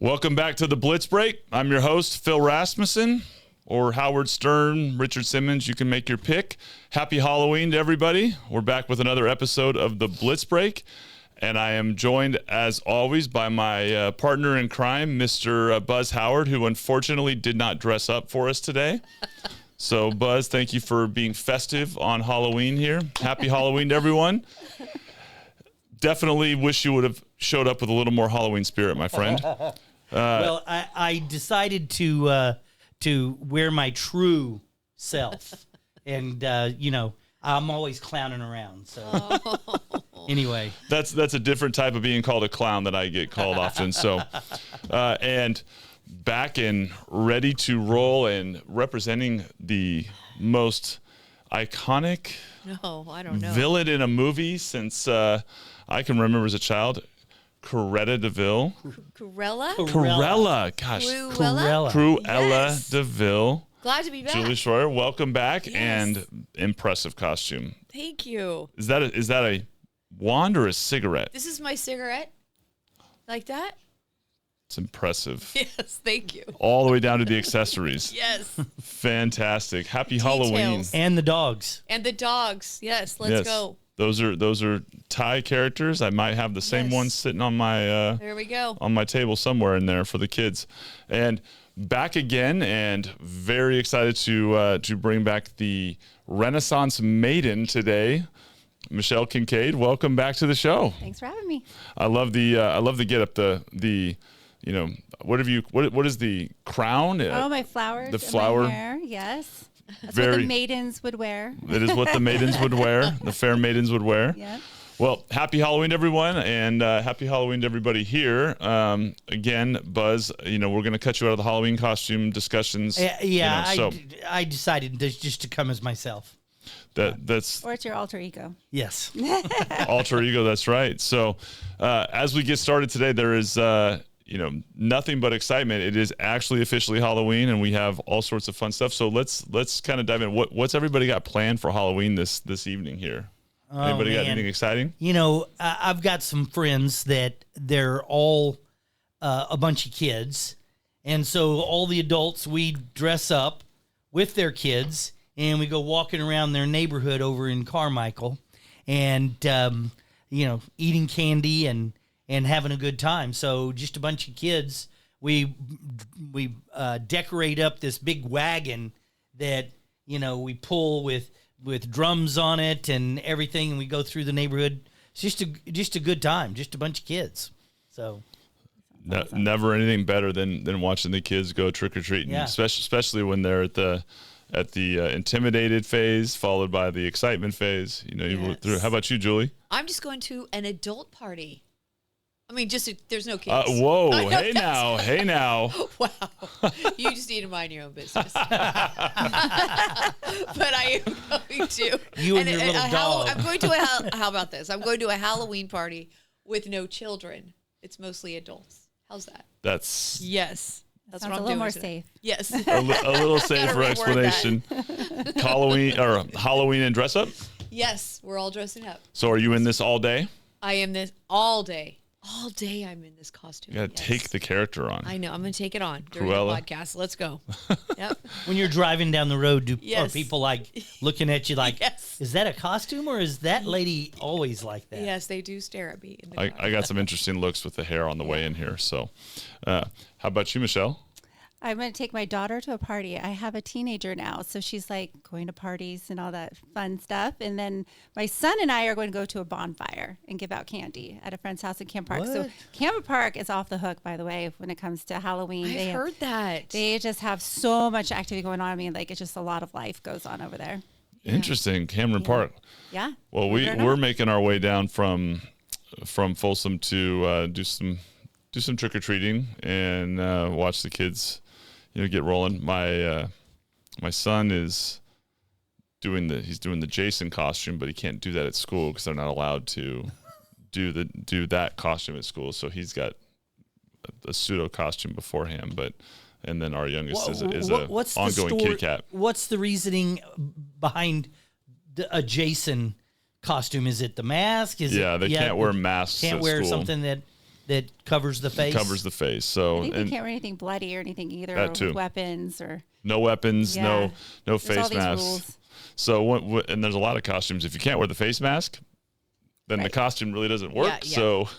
Welcome back to the Blitz Break. I'm your host, Phil Rasmussen, or Howard Stern, Richard Simmons. You can make your pick. Happy Halloween to everybody. We're back with another episode of the Blitz Break, and I am joined, as always, by my partner in crime, Mr. Buzz Howard, who unfortunately did not dress up for us today. So, Buzz, thank you for being festive on Halloween here. Happy Halloween to everyone. Definitely wish you would have showed up with a little more Halloween spirit, my friend. Well, I decided to wear my true self, and I'm always clowning around. So anyway, that's a different type of being called a clown that I get called often. So, and back and ready to roll and representing the most iconic villain in a movie since I can remember as a child. Coretta DeVille. Corella. Gosh. Cruella DeVille. Glad to be back. Julie Schroyer, welcome back. Yes. And impressive costume. Thank you. Is that a wand or a cigarette? This is my cigarette. Like that? It's impressive. Yes, thank you. All the way down to the accessories. Yes. Fantastic. Happy Details. Halloween. and the dogs. And the dogs. Yes, let's go. Those are Thai characters. I might have the same ones sitting on my there we go. on my table somewhere in there for the kids. And back again, and very excited to bring back the Renaissance Maiden today, Michelle Kinkaid. Welcome back to the show. Thanks for having me. I love the get up the what is the crown? Oh, my flowers. The flower. My hair, yes. That's Very- what the maidens would wear. That is what the maidens would wear. The fair maidens would wear. Yeah. Well, happy Halloween to everyone, and happy Halloween to everybody here. Again, Buzz, we're going to cut you out of the Halloween costume discussions. I decided just to come as myself. That's Or it's your alter ego. Yes. alter ego. That's right. So, as we get started today, there is nothing but excitement. It is actually officially Halloween, and we have all sorts of fun stuff. So let's kind of dive in. What's everybody got planned for Halloween this evening here? Anybody got anything exciting? I've got some friends that they're all a bunch of kids, and so all the adults, we dress up with their kids, and we go walking around their neighborhood over in Carmichael, and eating candy and having a good time. So just a bunch of kids. We decorate up this big wagon that we pull with drums on it and everything, and we go through the neighborhood. It's just a good time. Just a bunch of kids. So never anything better than watching the kids go trick or treating, Yeah. especially when they're at the intimidated phase, followed by the excitement phase. Yes. How about you, Julie? I'm just going to an adult party. I mean, there's no kids. Whoa! I know, Hey now! Wow. You just need to mind your own business. But I am going to. You and your little dog. I'm going to how about this? I'm going to a Halloween party with no children. It's mostly adults. How's that? That's Yes. That's Sounds what I'm a little doing more today. safe. Yes. a little safer reword explanation. Halloween and dress up. Yes, we're all dressing up. So are you in this all day? I am this all day. All day I'm in this costume. You got to take the character on. I know. I'm going to take it on during Cruella. the podcast. Let's go. Yep. when you're driving down the road, are Yes. people like looking at you like, Yes. is that a costume or is that lady always like that? Yes, they do stare at me in the car. I got some interesting looks with the hair on the way in here. So, how about you, Michelle? I'm going to take my daughter to a party. I have a teenager now, so she's like going to parties and all that fun stuff. And then my son and I are going to go to a bonfire and give out candy at a friend's house in Camp Park. So What? Camp Park is off the hook, by the way, when it comes to Halloween. I've heard that. They just have so much activity going on. I mean, like, it's just a lot of life goes on over there. Interesting, Cameron Park. Yeah. Well, Believe it or we're not. making our way down from Folsom to do some trick or treating and watch the kids, get rolling. My son is doing the Jason costume, but he can't do that at school because they're not allowed to do that costume at school. So he's got a pseudo costume beforehand, and then our youngest is a ongoing Kit Kat. What's the reasoning behind a Jason costume? Is it the mask? They can't wear masks. Can't at wear school. something that. that covers the face. Covers the face. So I think they can't wear anything bloody or anything either, That or too. with weapons or. no weapons, Yeah. no There's face all these masks. rules. So and there's a lot of costumes. If you can't wear the face mask, then the Right. costume really doesn't work. Yeah. So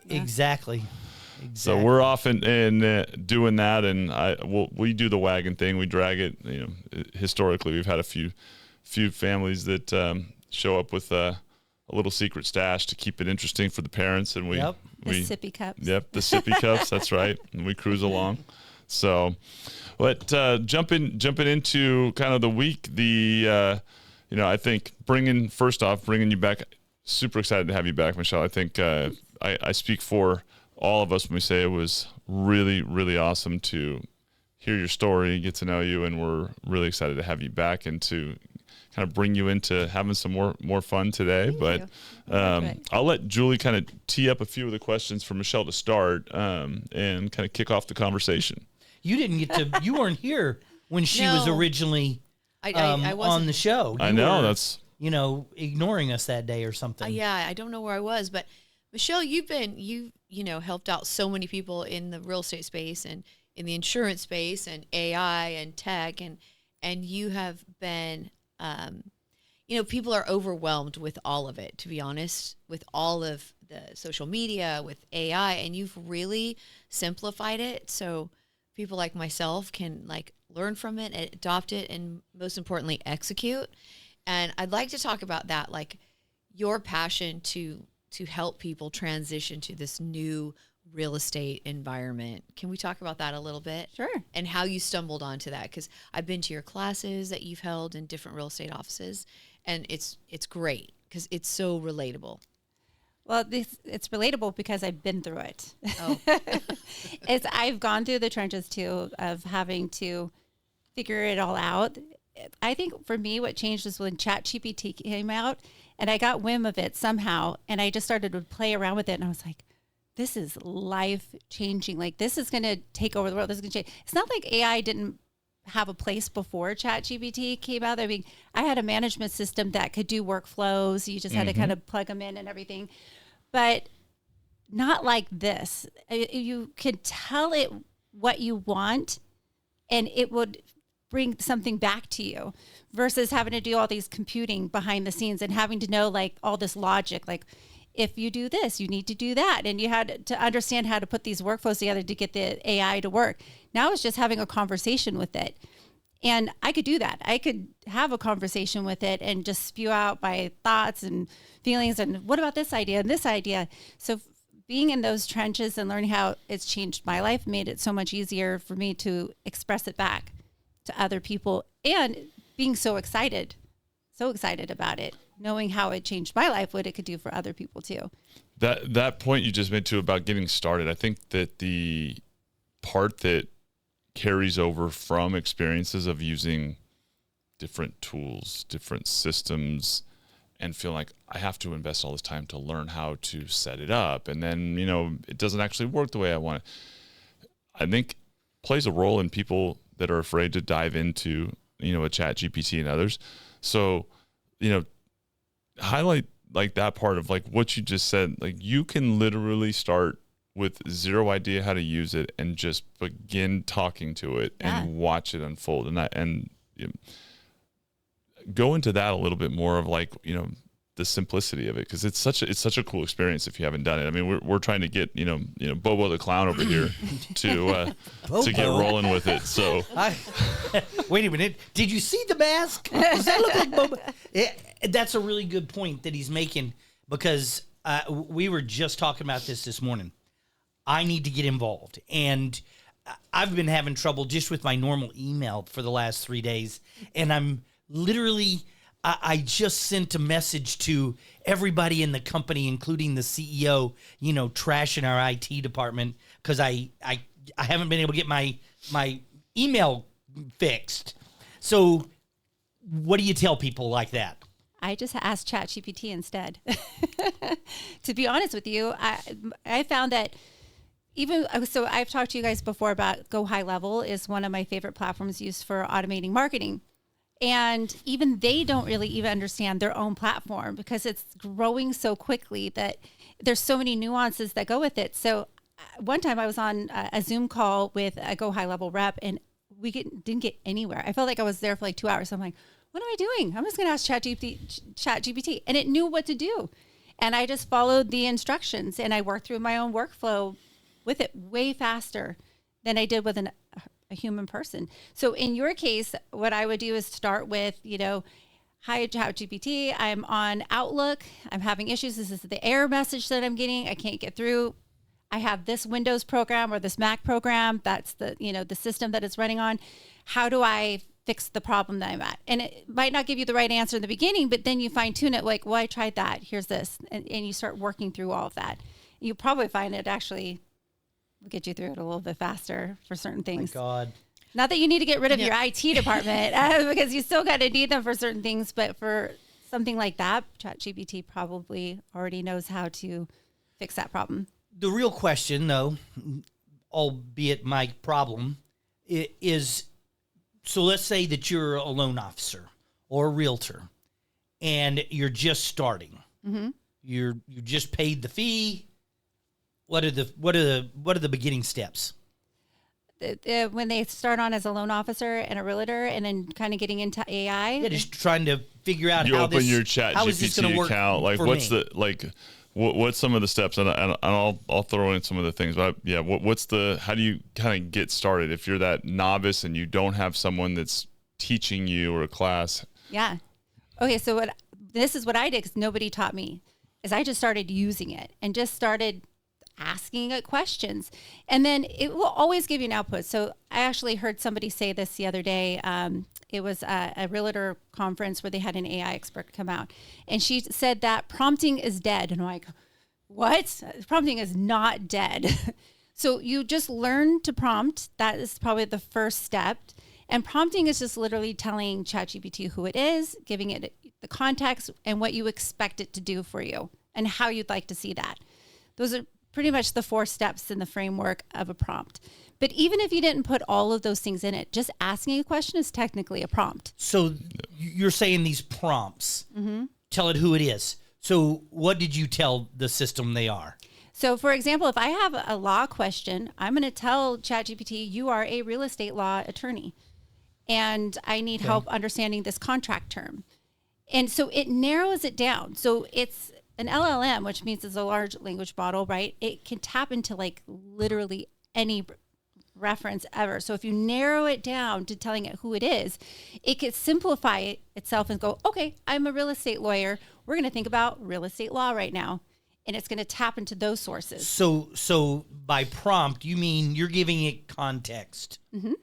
Exactly. so we're off in doing that, and we do the wagon thing. We drag it. Historically, we've had a few families that show up with a little secret stash to keep it interesting for the parents, and Yep. The sippy cups. Yep, the sippy cups. That's right. And we cruise along. So, but jumping into kind of the week, I think bringing you back. Super excited to have you back, Michelle. I think I speak for all of us when we say it was really, really awesome to hear your story, get to know you, and we're really excited to have you back and to kind of bring you into having some more fun today. Thank you. I'll let Julie kind of tee up a few of the questions for Michelle to start and kind of kick off the conversation. You didn't get to. You weren't here when she was No. originally I on wasn't. the show. I You know were, that's ignoring us that day or something. Yeah, I don't know where I was, but Michelle, you helped out so many people in the real estate space and in the insurance space and AI and tech, and you have been, people are overwhelmed with all of it, to be honest, with all of the social media, with AI, and you've really simplified it so people like myself can learn from it, adopt it, and most importantly, execute. And I'd like to talk about that, like your passion to help people transition to this new real estate environment. Can we talk about that a little bit? Sure. And how you stumbled onto that? Because I've been to your classes that you've held in different real estate offices, and it's great because it's so relatable. Well, it's relatable because I've been through it. Oh. I've gone through the trenches too of having to figure it all out. I think for me, what changed was when Chat GPT came out, and I got whim of it somehow, and I just started to play around with it, and I was like, this is life changing. Like, this is going to take over the world. This is going to change. It's not like AI didn't have a place before Chat GPT came out. I mean, I had a management system that could do workflows. You just had to kind of plug them in and everything, but not like this. You could tell it what you want, and it would bring something back to you versus having to do all these computing behind the scenes and having to know like all this logic, like if you do this, you need to do that. And you had to understand how to put these workflows together to get the AI to work. Now it's just having a conversation with it. And I could do that. I could have a conversation with it and just spew out my thoughts and feelings. And what about this idea and this idea? So being in those trenches and learning how it's changed my life made it so much easier for me to express it back to other people, and being so excited about it, knowing how it changed my life, what it could do for other people too. That point you just made too about getting started. I think that the part that carries over from experiences of using different tools, different systems, and feel like I have to invest all this time to learn how to set it up, and then it doesn't actually work the way I want it, I think plays a role in people that are afraid to dive into, a Chat GPT and others. So, highlight like that part of like what you just said. Like, you can literally start with zero idea how to use it and just begin talking to it and watch it unfold. And go into that a little bit more of like, the simplicity of it, because it's such a cool experience if you haven't done it. I mean, we're trying to get Bobo the clown over here to get rolling with it. So wait a minute, did you see the mask? Does that look like Bobo? That's a really good point that he's making, because we were just talking about this morning. I need to get involved, and I've been having trouble just with my normal email for the last 3 days, and I'm literally. I just sent a message to everybody in the company, including the CEO, trashing our IT department because I haven't been able to get my email fixed. So what do you tell people like that? I just asked ChatGPT instead. To be honest with you, I found that so I've talked to you guys before about Go High Level is one of my favorite platforms used for automating marketing. And even they don't really even understand their own platform because it's growing so quickly that there's so many nuances that go with it. So one time I was on a Zoom call with a Go High Level rep, and we didn't get anywhere. I felt like I was there for like 2 hours. So I'm like, what am I doing? I'm just going to ask ChatGPT, and it knew what to do. And I just followed the instructions, and I worked through my own workflow with it way faster than I did with a human person. So in your case, what I would do is start with, hi, ChatGPT, I'm on Outlook. I'm having issues. This is the error message that I'm getting. I can't get through. I have this Windows program or this Mac program. That's the, the system that it's running on. How do I fix the problem that I'm at? And it might not give you the right answer in the beginning, but then you fine tune it like, well, I tried that. Here's this. And you start working through all of that. You'll probably find it actually will get you through it a little bit faster for certain things. My God. Not that you need to get rid of your IT department because you still got to need them for certain things. But for something like that, ChatGPT probably already knows how to fix that problem. The real question, though, albeit my problem, is, so let's say that you're a loan officer or a realtor, and you're just starting. Mm-hmm. You just paid the fee. What are the beginning steps? When they start on as a loan officer and a realtor, and then kind of getting into AI, just trying to figure out you how open this, your Chat how is this GPT gonna work account. Like, for what's me? what's some of the steps? And I'll throw in some of the things. But how do you kind of get started if you're that novice and you don't have someone that's teaching you or a class? Yeah. Okay. So this is what I did, because nobody taught me, is I just started using it and just started asking it questions, and then it will always give you an output. So I actually heard somebody say this the other day. It was a realtor conference where they had an AI expert come out, and she said that prompting is dead. And I'm like, what? Prompting is not dead. So you just learn to prompt. That is probably the first step. And prompting is just literally telling ChatGPT who it is, giving it the context and what you expect it to do for you and how you'd like to see that. Those are pretty much the 4 steps in the framework of a prompt. But even if you didn't put all of those things in it, just asking a question is technically a prompt. So you're saying these prompts, tell it who it is. So what did you tell the system they are? So for example, if I have a law question, I'm going to tell ChatGPT, you are a real estate law attorney, and I need help understanding this contract term. And so it narrows it down. So it's an LLM, which means it's a large language model, right? It can tap into like literally any reference ever. So if you narrow it down to telling it who it is, it can simplify it itself and go, okay, I'm a real estate lawyer. We're going to think about real estate law right now. And it's going to tap into those sources. So by prompt, you mean you're giving it context. Mm-hmm.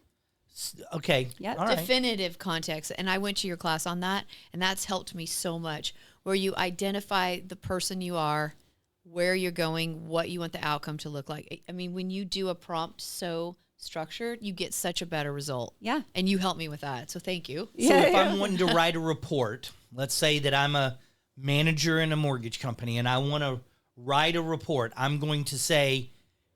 Okay. Yep. All right. Definitive context. And I went to your class on that, and that's helped me so much, where you identify the person you are, where you're going, what you want the outcome to look like. I mean, when you do a prompt so structured, you get such a better result. Yeah. And you helped me with that. So thank you. So if I'm wanting to write a report, let's say that I'm a manager in a mortgage company and I want to write a report, I'm going to say,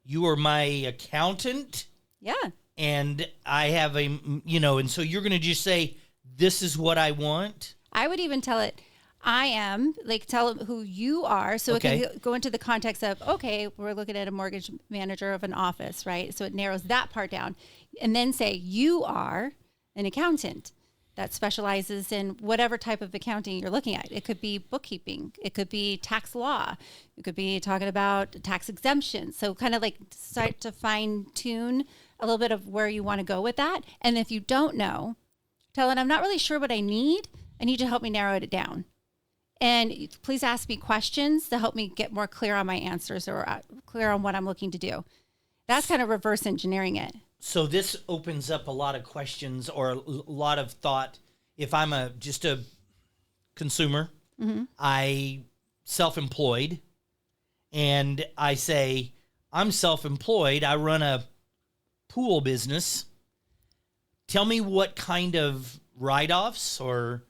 you are my accountant. Yeah. And I have and so you're going to just say, this is what I want. I would even tell it, tell it who you are. So Okay. it can go into the context of, okay, we're looking at a mortgage manager of an office, right? So it narrows that part down. And then say, you are an accountant that specializes in whatever type of accounting you're looking at. It could be bookkeeping. It could be tax law. It could be talking about tax exemption. So kind of like start to fine tune a little bit of where you want to go with that. And if you don't know, tell it, I'm not really sure what I need. I need you to help me narrow it down. And please ask me questions to help me get more clear on my answers or clear on what I'm looking to do. That's kind of reverse engineering it. So this opens up a lot of questions or a lot of thought. If I'm just a consumer, I self-employed, and I say, I'm self-employed. I run a pool business. Tell me what kind of write-offs, or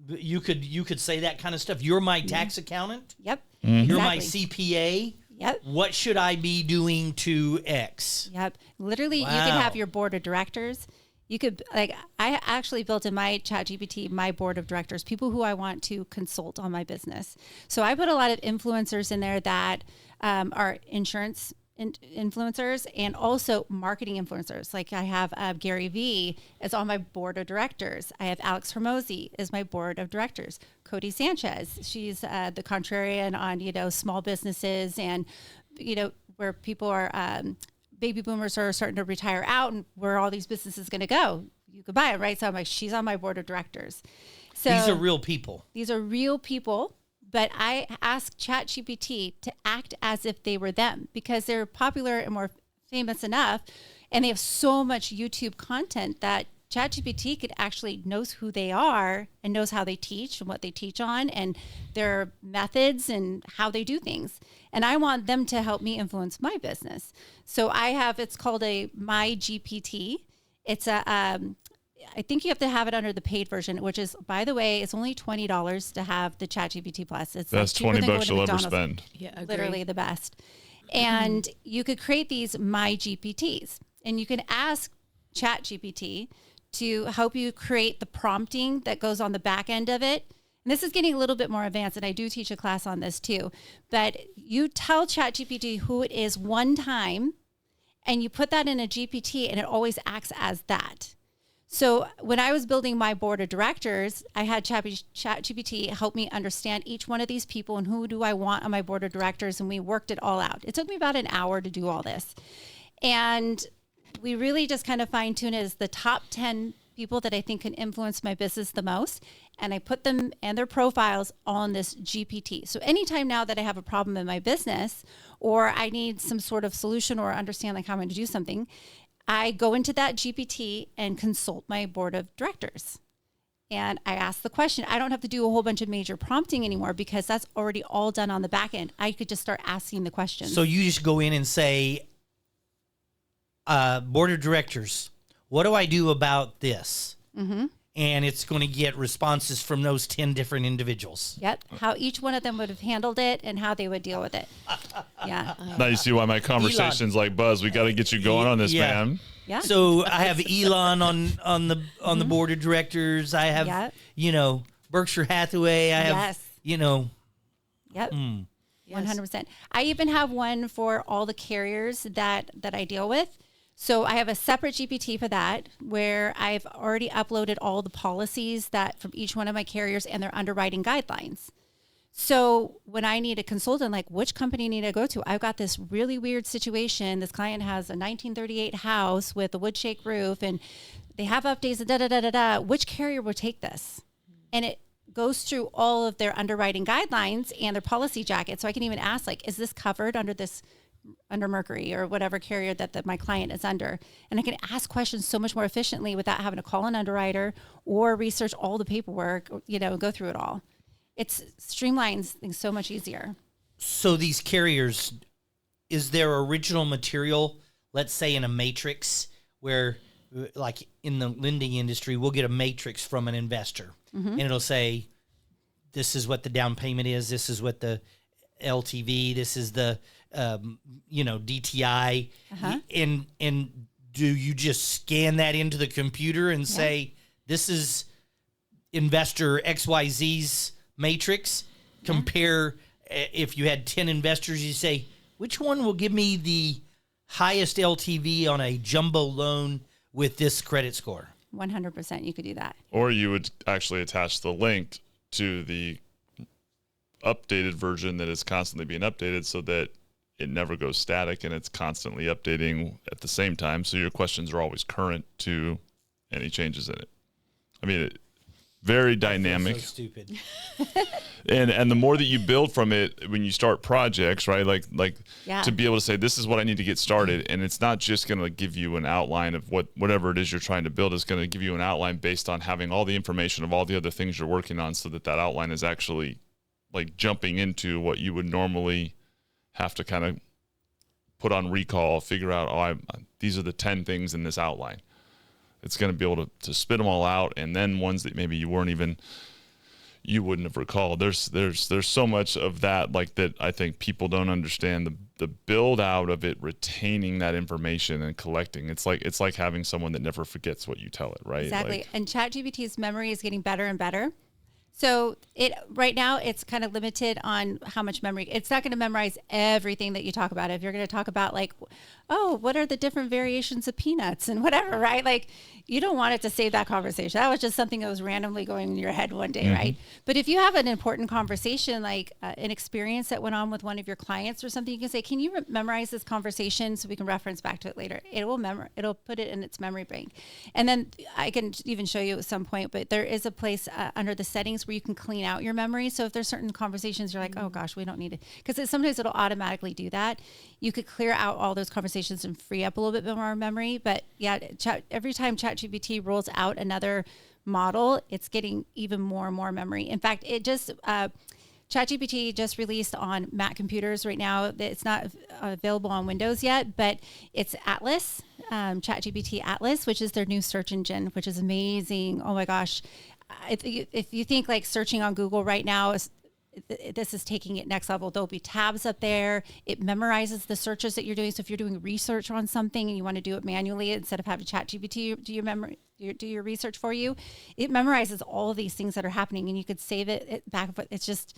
you could say that kind of stuff. You're my tax accountant. Yep. You're my Exactly. CPA. Yep. What should I be doing to X? Yep. Literally, you Wow. can have your board of directors. You could, like, I actually built in my Chat GPT, my board of directors, people who I want to consult on my business. So I put a lot of influencers in there that are insurance influencers and also marketing influencers. Like I have Gary Vee is on my board of directors. I have Alex Hormozy is my board of directors. Cody Sanchez, she's the contrarian on, you know, small businesses and, you know, where people are, baby boomers are starting to retire out and where all these businesses going to go. You could buy it, right? So I'm like, she's on my board of directors. So These are real people. These are real people. But I asked ChatGPT to act as if they were them because they're popular and more famous enough. And they have so much YouTube content that ChatGPT could actually knows who they are and knows how they teach and what they teach on and their methods and how they do things. And I want them to help me influence my business. So I have, it's called a My GPT. It's a, I think you have to have it under the paid version, which is, by the way, it's only $20 to have the ChatGPT Plus. It's That's like $20 you'll ever spend. Yeah, literally the best. And you could create these My GPTs, and you can ask ChatGPT to help you create the prompting that goes on the back end of it. And this is getting a little bit more advanced, and I do teach a class on this too. But you tell ChatGPT who it is one time, and you put that in a GPT, and it always acts as that. So when I was building my board of directors, I had ChatGPT help me understand each one of these people and who do I want on my board of directors, and we worked it all out. It took me about an hour to do all this. And we really just kind of fine-tune as the top 10 people that I think can influence my business the most. And I put them and their profiles on this GPT. So anytime now that I have a problem in my business or I need some sort of solution or understand like how I'm going to do something, I go into that GPT and consult my board of directors. And I ask the question. I don't have to do a whole bunch of major prompting anymore because that's already all done on the back end. I could just start asking the questions. So you just go in and say, board of directors, what do I do about this? Mm-hmm. And it's going to get responses from those 10 different individuals. Yep. How each one of them would have handled it and how they would deal with it. Yeah. Now you see why my conversation's like, Buzz, we got to get you going on this, man. Yeah. So I have Elon on the board of directors. I have, you know, Berkshire Hathaway. I have, you know. Yep. 100%. I even have one for all the carriers that I deal with. So I have a separate GPT for that where I've already uploaded all the policies that from each one of my carriers and their underwriting guidelines. So when I need a consultant, like which company need I go to? I've got this really weird situation. This client has a 1938 house with a wood shake roof and they have updates and da-da-da-da-da. Which carrier will take this? And it goes through all of their underwriting guidelines and their policy jacket. So I can even ask like, is this covered under Mercury or whatever carrier that my client is under. And I can ask questions so much more efficiently without having to call an underwriter or research all the paperwork, you know, go through it all. It streamlines things so much easier. So these carriers, is their original material, let's say in a matrix where like in the lending industry, we'll get a matrix from an investor and it'll say, this is what the down payment is. This is what the LTV, this is the, you know, DTI. And do you just scan that into the computer and say, this is investor XYZ's matrix? Compare if you had 10 investors, you say, which one will give me the highest LTV on a jumbo loan with this credit score? 100%. You could do that. Or you would actually attach the link to the updated version that is constantly being updated so that it never goes static and it's constantly updating at the same time. So your questions are always current to any changes in it. I mean, very dynamic. So stupid. And the more that you build from it, when you start projects, right? Like to be able to say, this is what I need to get started. And it's not just going to give you an outline of whatever it is you're trying to build. It's going to give you an outline based on having all the information of all the other things you're working on so that outline is actually like jumping into what you would normally have to kind of put on recall, figure out, these are the 10 things in this outline. It's going to be able to spit them all out. And then ones that maybe you weren't even, you wouldn't have recalled. There's so much of that, like, that I think people don't understand the build out of it, retaining that information and collecting. It's like having someone that never forgets what you tell it, right? Exactly. Like, And ChatGPT's memory is getting better and better. So right now it's kind of limited on how much memory. It's not going to memorize everything that you talk about. If you're going to talk about like, oh, what are the different variations of peanuts and whatever, right? Like you don't want it to save that conversation. That was just something that was randomly going in your head one day, right? But if you have an important conversation, like an experience that went on with one of your clients or something, you can say, can you memorize this conversation so we can reference back to it later? It'll put it in its memory bank. And then I can even show you at some point, but there is a place under the settings where you can clean out your memory. So if there's certain conversations you're like, oh gosh, we don't need it, because sometimes it'll automatically do that. You could clear out all those conversations and free up a little bit more memory. But yeah, every time ChatGPT rolls out another model, it's getting even more and more memory. In fact, ChatGPT just released on Mac computers right now. It's not available on Windows yet, but it's Atlas, ChatGPT Atlas, which is their new search engine, which is amazing. Oh my gosh. If you think like searching on Google right now this is taking it next level. There'll be tabs up there. It memorizes the searches that you're doing. So if you're doing research on something and you want to do it manually instead of having ChatGPT do your research for you, it memorizes all of these things that are happening, and you could save it back. But it's just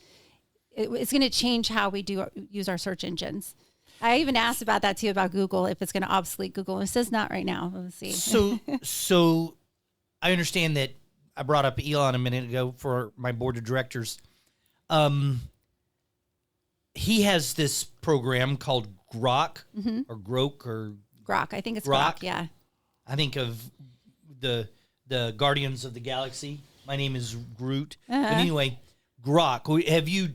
it's going to change how we use our search engines. I even asked about that too, about Google, if it's going to obsolete Google. It says not right now. Let's see. So I understand that I brought up Elon a minute ago for my board of directors. He has this program called Grok or Grok or Grok. I think it's Grok. Yeah. I think of the Guardians of the Galaxy. My name is Groot. But anyway, Grok. Have you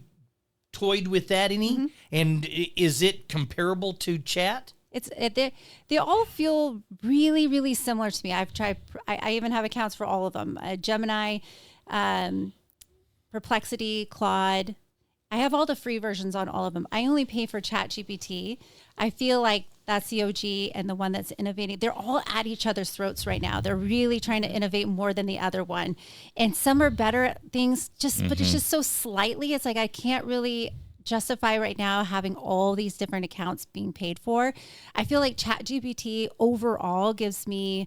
toyed with that any? And is it comparable to Chat? They all feel really, really similar to me. I've tried. I even have accounts for all of them. Gemini, Perplexity, Claude. I have all the free versions on all of them. I only pay for ChatGPT. I feel like that's the OG and the one that's innovating. They're all at each other's throats right now. They're really trying to innovate more than the other one. And some are better at things, but it's just so slightly. It's like I can't really justify right now having all these different accounts being paid for. I feel like ChatGPT overall gives me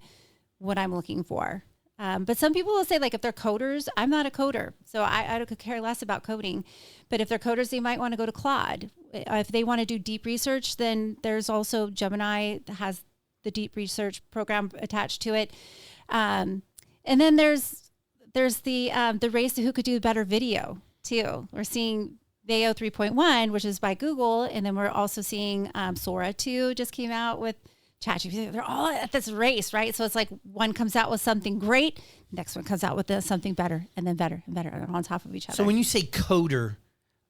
what I'm looking for. But some people will say, like, if they're coders, I'm not a coder, so I could care less about coding. But if they're coders, they might want to go to Claude. If they want to do deep research, then there's also Gemini that has the deep research program attached to it. And then there's the race to who could do better video too. We're seeing Veo 3.1, which is by Google, and then we're also seeing Sora 2 just came out with ChatGPT. They're all at this race, right? So it's like one comes out with something great, next one comes out with something better, and then better and better, and on top of each other. So when you say coder,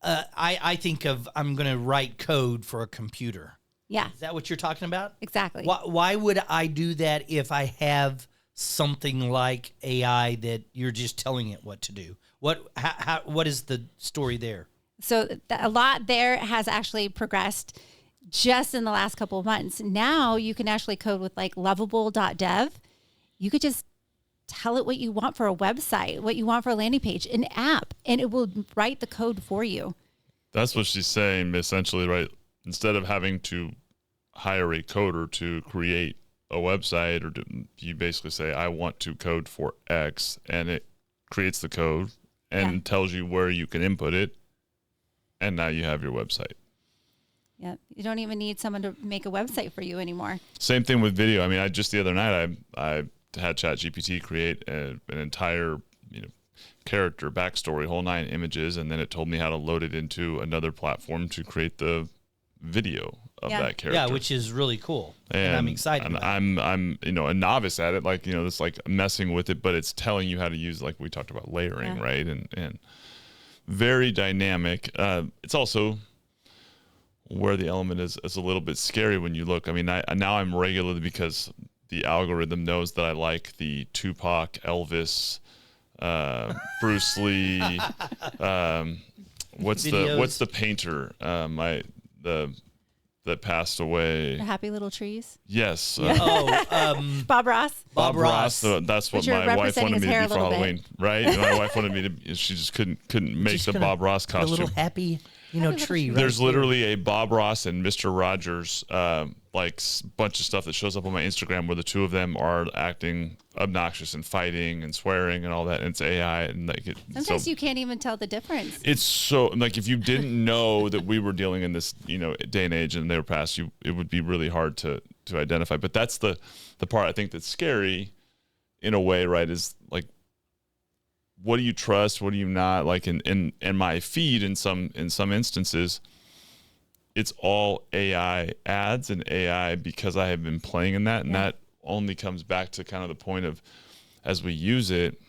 I think of I'm going to write code for a computer. Yeah. Is that what you're talking about? Exactly. Why would I do that if I have something like AI that you're just telling it what to do? What is the story there? So a lot there has actually progressed just in the last couple of months. Now you can actually code with like lovable.dev. You could just tell it what you want for a website, what you want for a landing page, an app, and it will write the code for you. That's what she's saying, essentially, right? Instead of having to hire a coder to create a website, or you basically say, I want to code for X, and it creates the code and tells you where you can input it, and now you have your website. Yeah, you don't even need someone to make a website for you anymore. Same thing with video. I mean, just the other night, I had ChatGPT create an entire, character backstory, whole 9 images, and then it told me how to load it into another platform to create the video of that character. Yeah, which is really cool, and I'm excited. And about I'm a novice at it, like it's like messing with it, but it's telling you how to use, like we talked about, layering, right? And very dynamic. It's also where the element is a little bit scary when you look. I mean, now I'm regularly, because the algorithm knows that I like the Tupac, Elvis, Bruce Lee. What's the painter? that passed away. The Happy Little Trees. Yes. Bob Ross. Bob Ross. That's what But you're my wife representing wanted his me to hair be a for little bit. Halloween, right? And my wife wanted me to. She just couldn't make Just the gonna Bob Ross put a little costume. happy, tree. Right There's there. literally a Bob Ross and Mr. Rogers bunch of stuff that shows up on my Instagram where the two of them are acting obnoxious and fighting and swearing and all that. And it's AI and Sometimes you can't even tell the difference. It's so like if you didn't know that we were dealing in this day and age and they were past you, it would be really hard to identify. But that's the part I think that's scary in a way, right? Is like, what do you trust? What do you not? Like in my feed in some instances, it's all AI ads and AI because I have been playing in that. And that only comes back to kind of the point of, as we use it,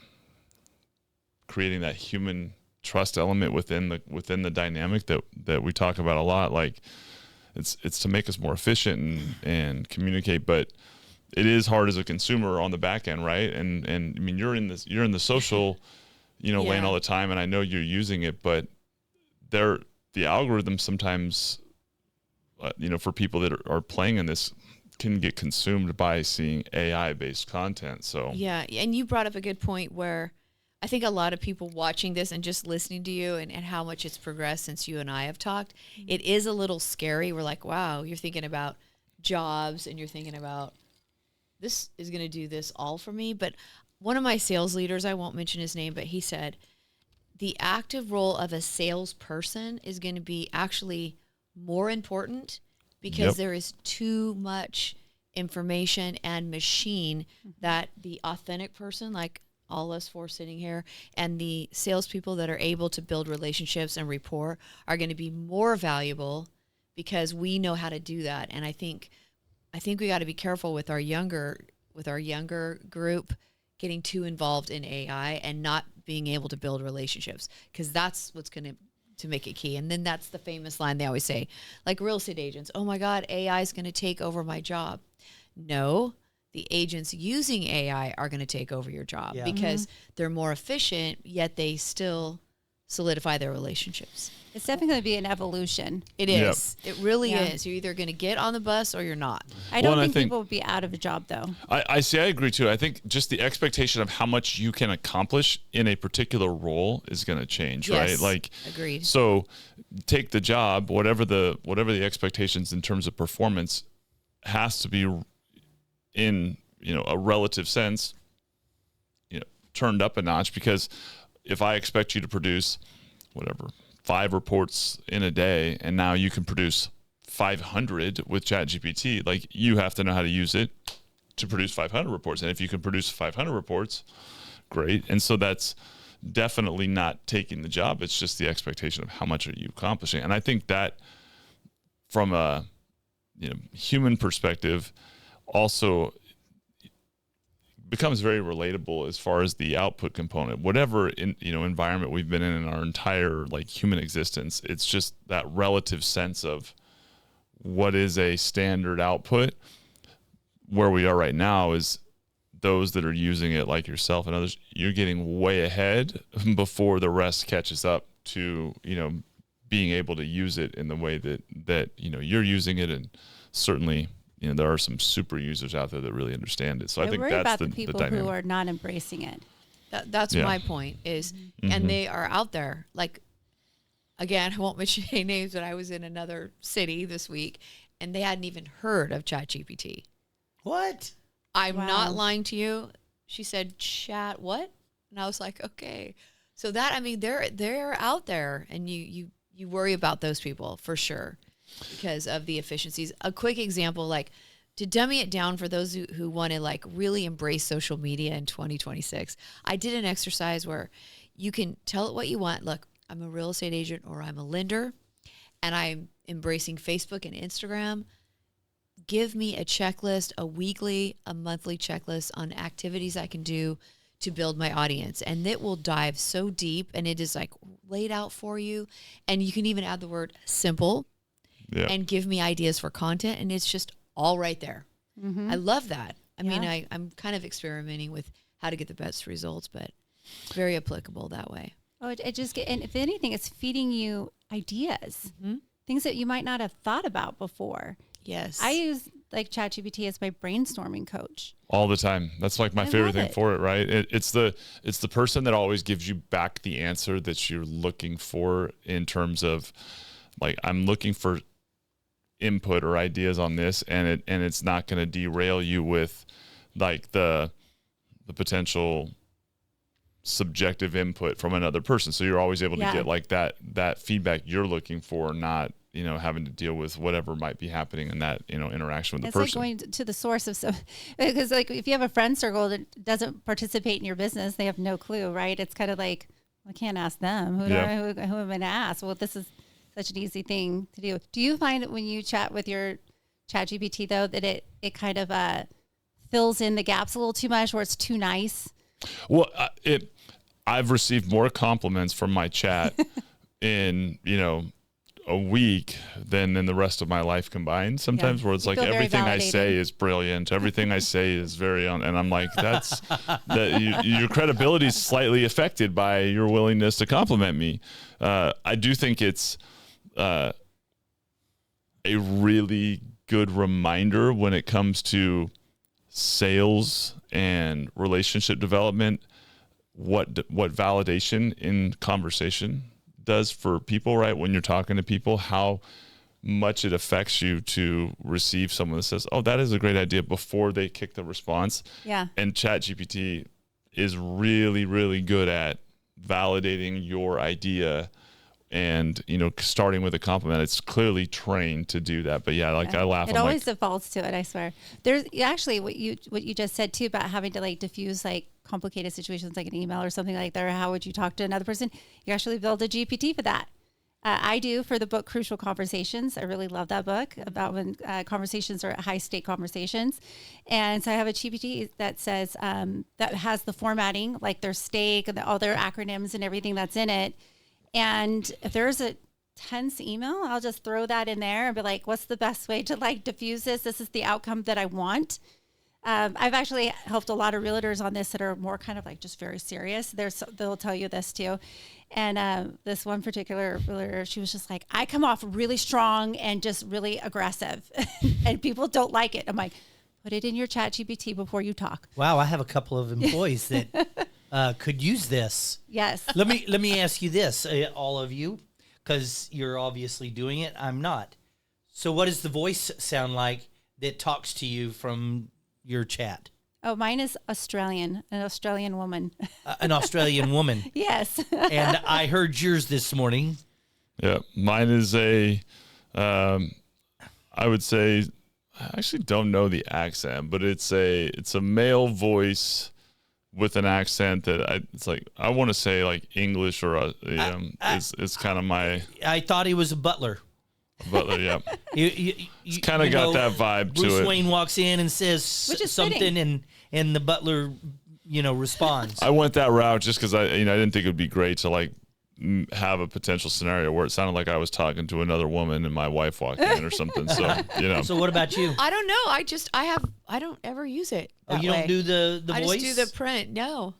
creating that human trust element within the dynamic that we talk about a lot. Like it's to make us more efficient and communicate, but it is hard as a consumer on the back end, right? And I mean, you're in the social, lane all the time, and I know you're using it, but the algorithm sometimes, for people that are playing in this, can get consumed by seeing AI-based content. So yeah, and you brought up a good point where I think a lot of people watching this and just listening to you and how much it's progressed since you and I have talked, it is a little scary. We're like, wow, you're thinking about jobs and you're thinking about this is going to do this all for me. But one of my sales leaders, I won't mention his name, but he said the active role of a salesperson is going to be actually more important because there is too much information and machine that the authentic person, like all us four sitting here, and the salespeople that are able to build relationships and rapport are going to be more valuable because we know how to do that. And I think we got to be careful with our younger group getting too involved in AI and not being able to build relationships, because that's what's going to make it key. And then that's the famous line they always say, like real estate agents, oh my God, AI is going to take over my job. No, the agents using AI are going to take over your job because they're more efficient, yet they still solidify their relationships. It's definitely going to be an evolution. It is. It really is. You're either going to get on the bus or you're not. I don't think people will be out of a job, though. I agree, too. I think just the expectation of how much you can accomplish in a particular role is going to change, right? Like, agreed. So take the job, whatever the expectations in terms of performance has to be in, a relative sense, turned up a notch, because if I expect you to produce 5 reports in a day, and now you can produce 500 with Chat GPT, like you have to know how to use it to produce 500 reports. And if you can produce 500 reports, great. And so that's definitely not taking the job. It's just the expectation of how much are you accomplishing. And I think that from a human perspective also becomes very relatable as far as the output component. Whatever environment we've been in our entire human existence, it's just that relative sense of what is a standard output. Where we are right now is those that are using it, like yourself and others, you're getting way ahead before the rest catches up to being able to use it in the way that you're using it. And certainly there are some super users out there that really understand it. So I think worry that's about the people dynamic. who are not embracing it. That's my point is, and they are out there. Like, again, I won't mention any names, but I was in another city this week, and they hadn't even heard of ChatGPT. What? I'm not lying to you. She said, "Chat what?" And I was like, "Okay." So that, I mean, they're out there, and you worry about those people for sure because of the efficiencies. A quick example, like to dummy it down for those who want to really embrace social media in 2026. I did an exercise where you can tell it what you want. Look, I'm a real estate agent or I'm a lender, and I'm embracing Facebook and Instagram. Give me a checklist, a weekly, a monthly checklist on activities I can do to build my audience. And it will dive so deep, and it is laid out for you. And you can even add the word simple and give me ideas for content. And it's just all right there. Mm-hmm. I love that. I mean, I'm kind of experimenting with how to get the best results, but it's very applicable that way. Oh, and if anything, it's feeding you ideas. Mm-hmm. things that you might not have thought about before. Yes. I use like ChatGPT as my brainstorming coach. All the time. That's like my favorite thing for it, right? It's the person that always gives you back the answer that you're looking for, in terms of like, I'm looking for input or ideas on this, and it's not going to derail you with like the potential subjective input from another person. So you're always able to get like that feedback you're looking for, not, having to deal with whatever might be happening in that, interaction with the person. It's like going to the source of some, because like if you have a friend circle that doesn't participate in your business, they have no clue, right? It's kind of like, I can't ask them. Who am I going to ask? Well, this is such an easy thing to do. Do you find that when you chat with your ChatGPT though, that it kind of fills in the gaps a little too much, or it's too nice? Well, I've received more compliments from my chat in, a week than in the rest of my life combined sometimes, where it's like everything I say is brilliant. Everything I say is and I'm like, your credibility is slightly affected by your willingness to compliment me. I do think it's a really good reminder when it comes to sales and relationship development, what validation in conversation does for people, right? When you're talking to people, how much it affects you to receive someone that says, oh, that is a great idea, before they kick the response. Yeah. And ChatGPT is really, really good at validating your idea and, starting with a compliment. It's clearly trained to do that. But I laugh. It always defaults to it, I swear. There's actually what you just said too, about having to like diffuse like complicated situations like an email or something like that, or how would you talk to another person? You actually build a GPT for that. I do for the book Crucial Conversations. I really love that book about when conversations are high stake conversations. And so I have a GPT that says, that has the formatting, like their stake and all their acronyms and everything that's in it. And if there's a tense email, I'll just throw that in there and be like, what's the best way to like diffuse this? This is the outcome that I want. I've actually helped a lot of realtors on this that are more kind of like just very serious. They'll tell you this too. And this one particular realtor, she was just like, I come off really strong and just really aggressive and people don't like it. I'm like, put it in your ChatGPT before you talk. Wow, I have a couple of employees that could use this. Yes. Let me ask you this, all of you, because you're obviously doing it. I'm not. So what does the voice sound like that talks to you from your chat? Oh, mine is Australian, an Australian woman. An Australian woman. Yes. And I heard yours this morning. Yeah, mine is I would say, I actually don't know the accent, but it's a male voice with an accent that it's like, I want to say like English or it's kind of my. I thought he was a butler. Butler, yeah. It's kind of got that vibe to it. Bruce Wayne walks in and says something, and the butler, responds. I went that route just because I didn't think it would be great to like have a potential scenario where it sounded like I was talking to another woman and my wife walked in or something. So So what about you? I don't know. I don't ever use it. Oh, you don't do the voice? I just do the print. No.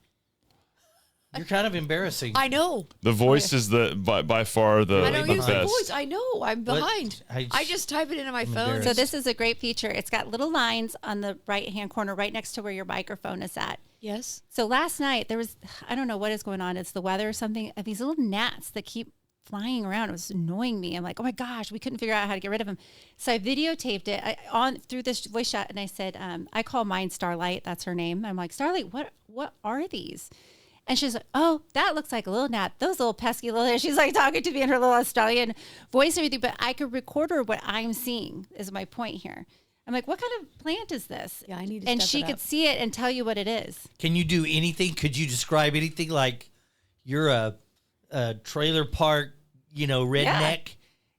You're kind of embarrassing. I know. The voice is by far the I don't use best. the voice. I know. I'm behind. I just type it into my phone. So this is a great feature. It's got little lines on the right-hand corner right next to where your microphone is at. Yes. So last night there was, I don't know what is going on. It's the weather or something. These little gnats that keep flying around. It was annoying me. I'm like, oh my gosh, we couldn't figure out how to get rid of them. So I videotaped it through this voice chat, and I said, I call mine Starlight. That's her name. I'm like, Starlight, what are these? And she's like, oh, that looks like a little gnat. Those little pesky little, she's like talking to me in her little Australian voice and everything, but I could record her what I'm seeing is my point here. I'm like, what kind of plant is this? Yeah, I need to And step she it could up. see it and tell you what it is. Can you do anything? Could you describe anything like you're a trailer park, redneck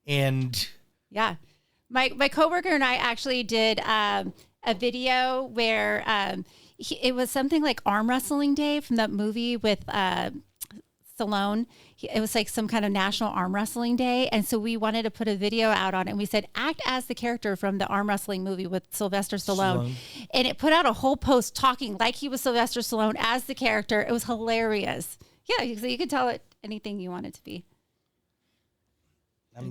and... Yeah. My coworker and I actually did a video where it was something like Arm Wrestling Day from that movie with Stallone. It was like some kind of National Arm Wrestling Day. And so we wanted to put a video out on it. And we said, act as the character from the arm wrestling movie with Sylvester Stallone. And it put out a whole post talking like he was Sylvester Stallone as the character. It was hilarious. Yeah, so you could tell it anything you want it to be.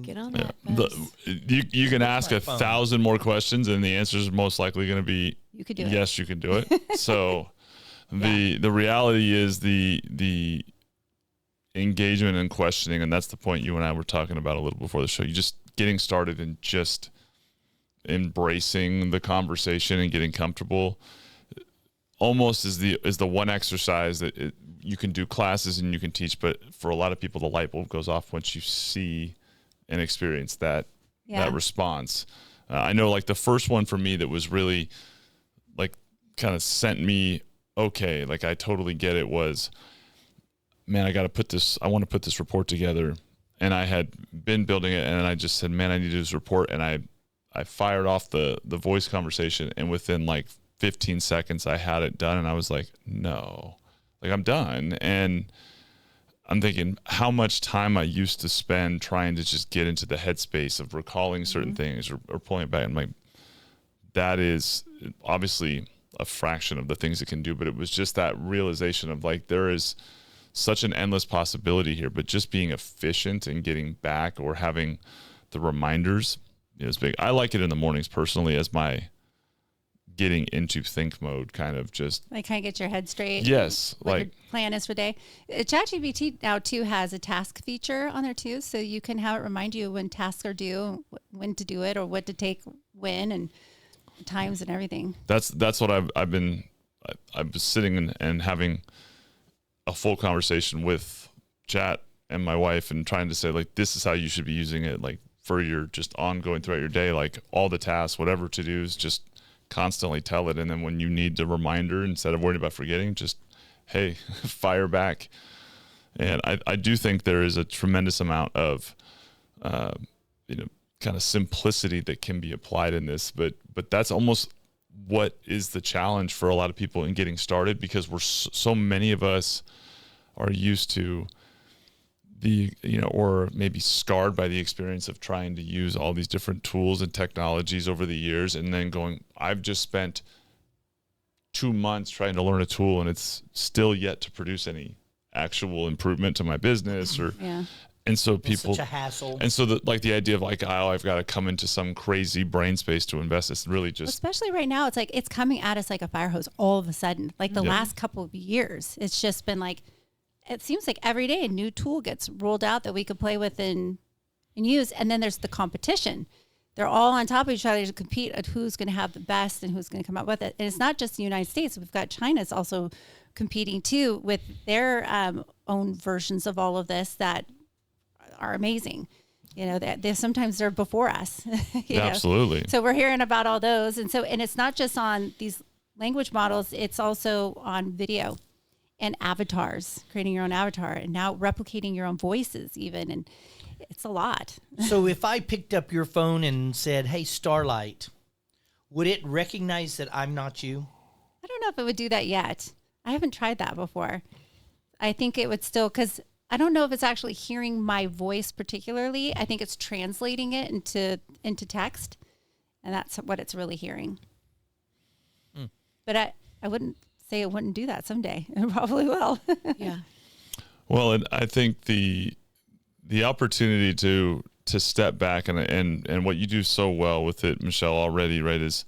Get on Yeah. that bus. You can ask my 1,000 more questions, and the answer is most likely going to be You could do it. yes, you can do it. So the reality is the engagement and questioning, and that's the point you and I were talking about a little before the show. You just getting started and just embracing the conversation and getting comfortable almost is the one exercise that you can do classes and you can teach, but for a lot of people the light bulb goes off once you see and experience that response. I know like the first one for me that was really like kind of sent me, okay, like I totally get it, was, man, I want to put this report together. And I had been building it and I just said, man, I need to do this report. And I fired off the voice conversation, and within like 15 seconds I had it done, and I was like, no, like I'm done. And I'm thinking how much time I used to spend trying to just get into the headspace of recalling certain things or pulling it back. And like, that is obviously a fraction of the things it can do, but it was just that realization of like, there is such an endless possibility here, but just being efficient and getting back or having the reminders is big. I like it in the mornings personally as my getting into think mode, kind of just Like kind of get your head straight. Yes. What Like your plan is for the day. ChatGPT now too has a task feature on there too. So you can have it remind you when tasks are due, when to do it, or what to take when, and times and everything. that's what I've been sitting and having a full conversation with Chat and my wife and trying to say like, this is how you should be using it, like for your just ongoing throughout your day, like all the tasks, whatever to do's, just constantly tell it. And then when you need the reminder, instead of worrying about forgetting, just, hey, fire back. And I do think there is a tremendous amount of, kind of simplicity that can be applied in this, but that's almost what is the challenge for a lot of people in getting started, because we're so many of us are used to or maybe scarred by the experience of trying to use all these different tools and technologies over the years, and then going, I've just spent 2 months trying to learn a tool and it's still yet to produce any actual improvement to my business and so people, it's such a hassle. and so the idea of like, oh, I've got to come into some crazy brain space to invest. It's really just, especially right now, it's like it's coming at us like a fire hose all of a sudden. Like the last couple of years, it's just been like, it seems like every day a new tool gets rolled out that we could play with and use. And then there's the competition. They're all on top of each other to compete at who's going to have the best and who's going to come up with it. And it's not just the United States. We've got China's also competing too with their own versions of all of this that are amazing. Sometimes they're before us. absolutely. So we're hearing about all those. And it's not just on these language models, it's also on video and avatars, creating your own avatar and now replicating your own voices even. And it's a lot. So if I picked up your phone and said, hey, Starlight, would it recognize that I'm not you? I don't know if it would do that yet. I haven't tried that before. I think it would still, because I don't know if it's actually hearing my voice particularly. I think it's translating it into text, and that's what it's really hearing. But I wouldn't say it wouldn't do that someday. It probably will. Yeah. Well, and I think the opportunity to step back and what you do so well with it, Michelle, already, right, is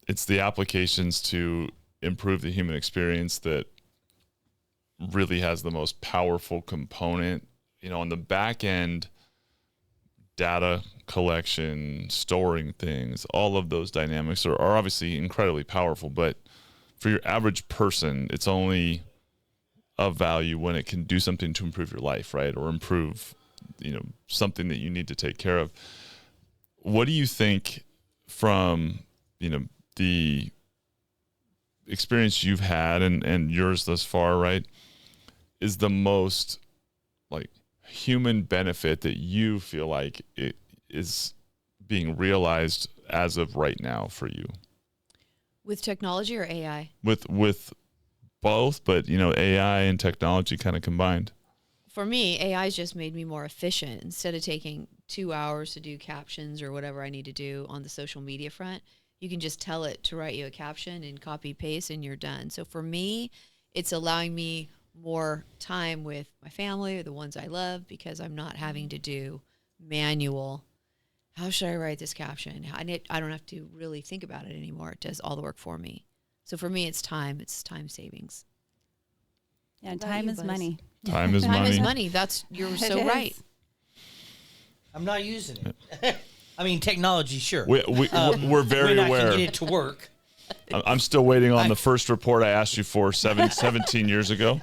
it's the applications to improve the human experience that really has the most powerful component. On the back end, data collection, storing things, all of those dynamics are obviously incredibly powerful, but for your average person, it's only of value when it can do something to improve your life, right? Or improve, something that you need to take care of. What do you think from, the experience you've had and yours thus far, right, is the most like human benefit that you feel like it is being realized as of right now for you? With technology or AI? With both, but AI and technology kind of combined. For me, AI's just made me more efficient. Instead of taking 2 hours to do captions or whatever I need to do on the social media front, you can just tell it to write you a caption and copy paste and you're done. So for me, it's allowing me more time with my family or the ones I love, because I'm not having to do manual. How should I write this caption? I don't have to really think about it anymore. It does all the work for me. So for me, it's time. It's time savings. Yeah, and time is money. Time is Time money. is money. You're so is. right. I'm not using it. I mean, technology, sure. We're very when I aware. can get it to work. I'm still waiting on the first report I asked you for 17 years ago.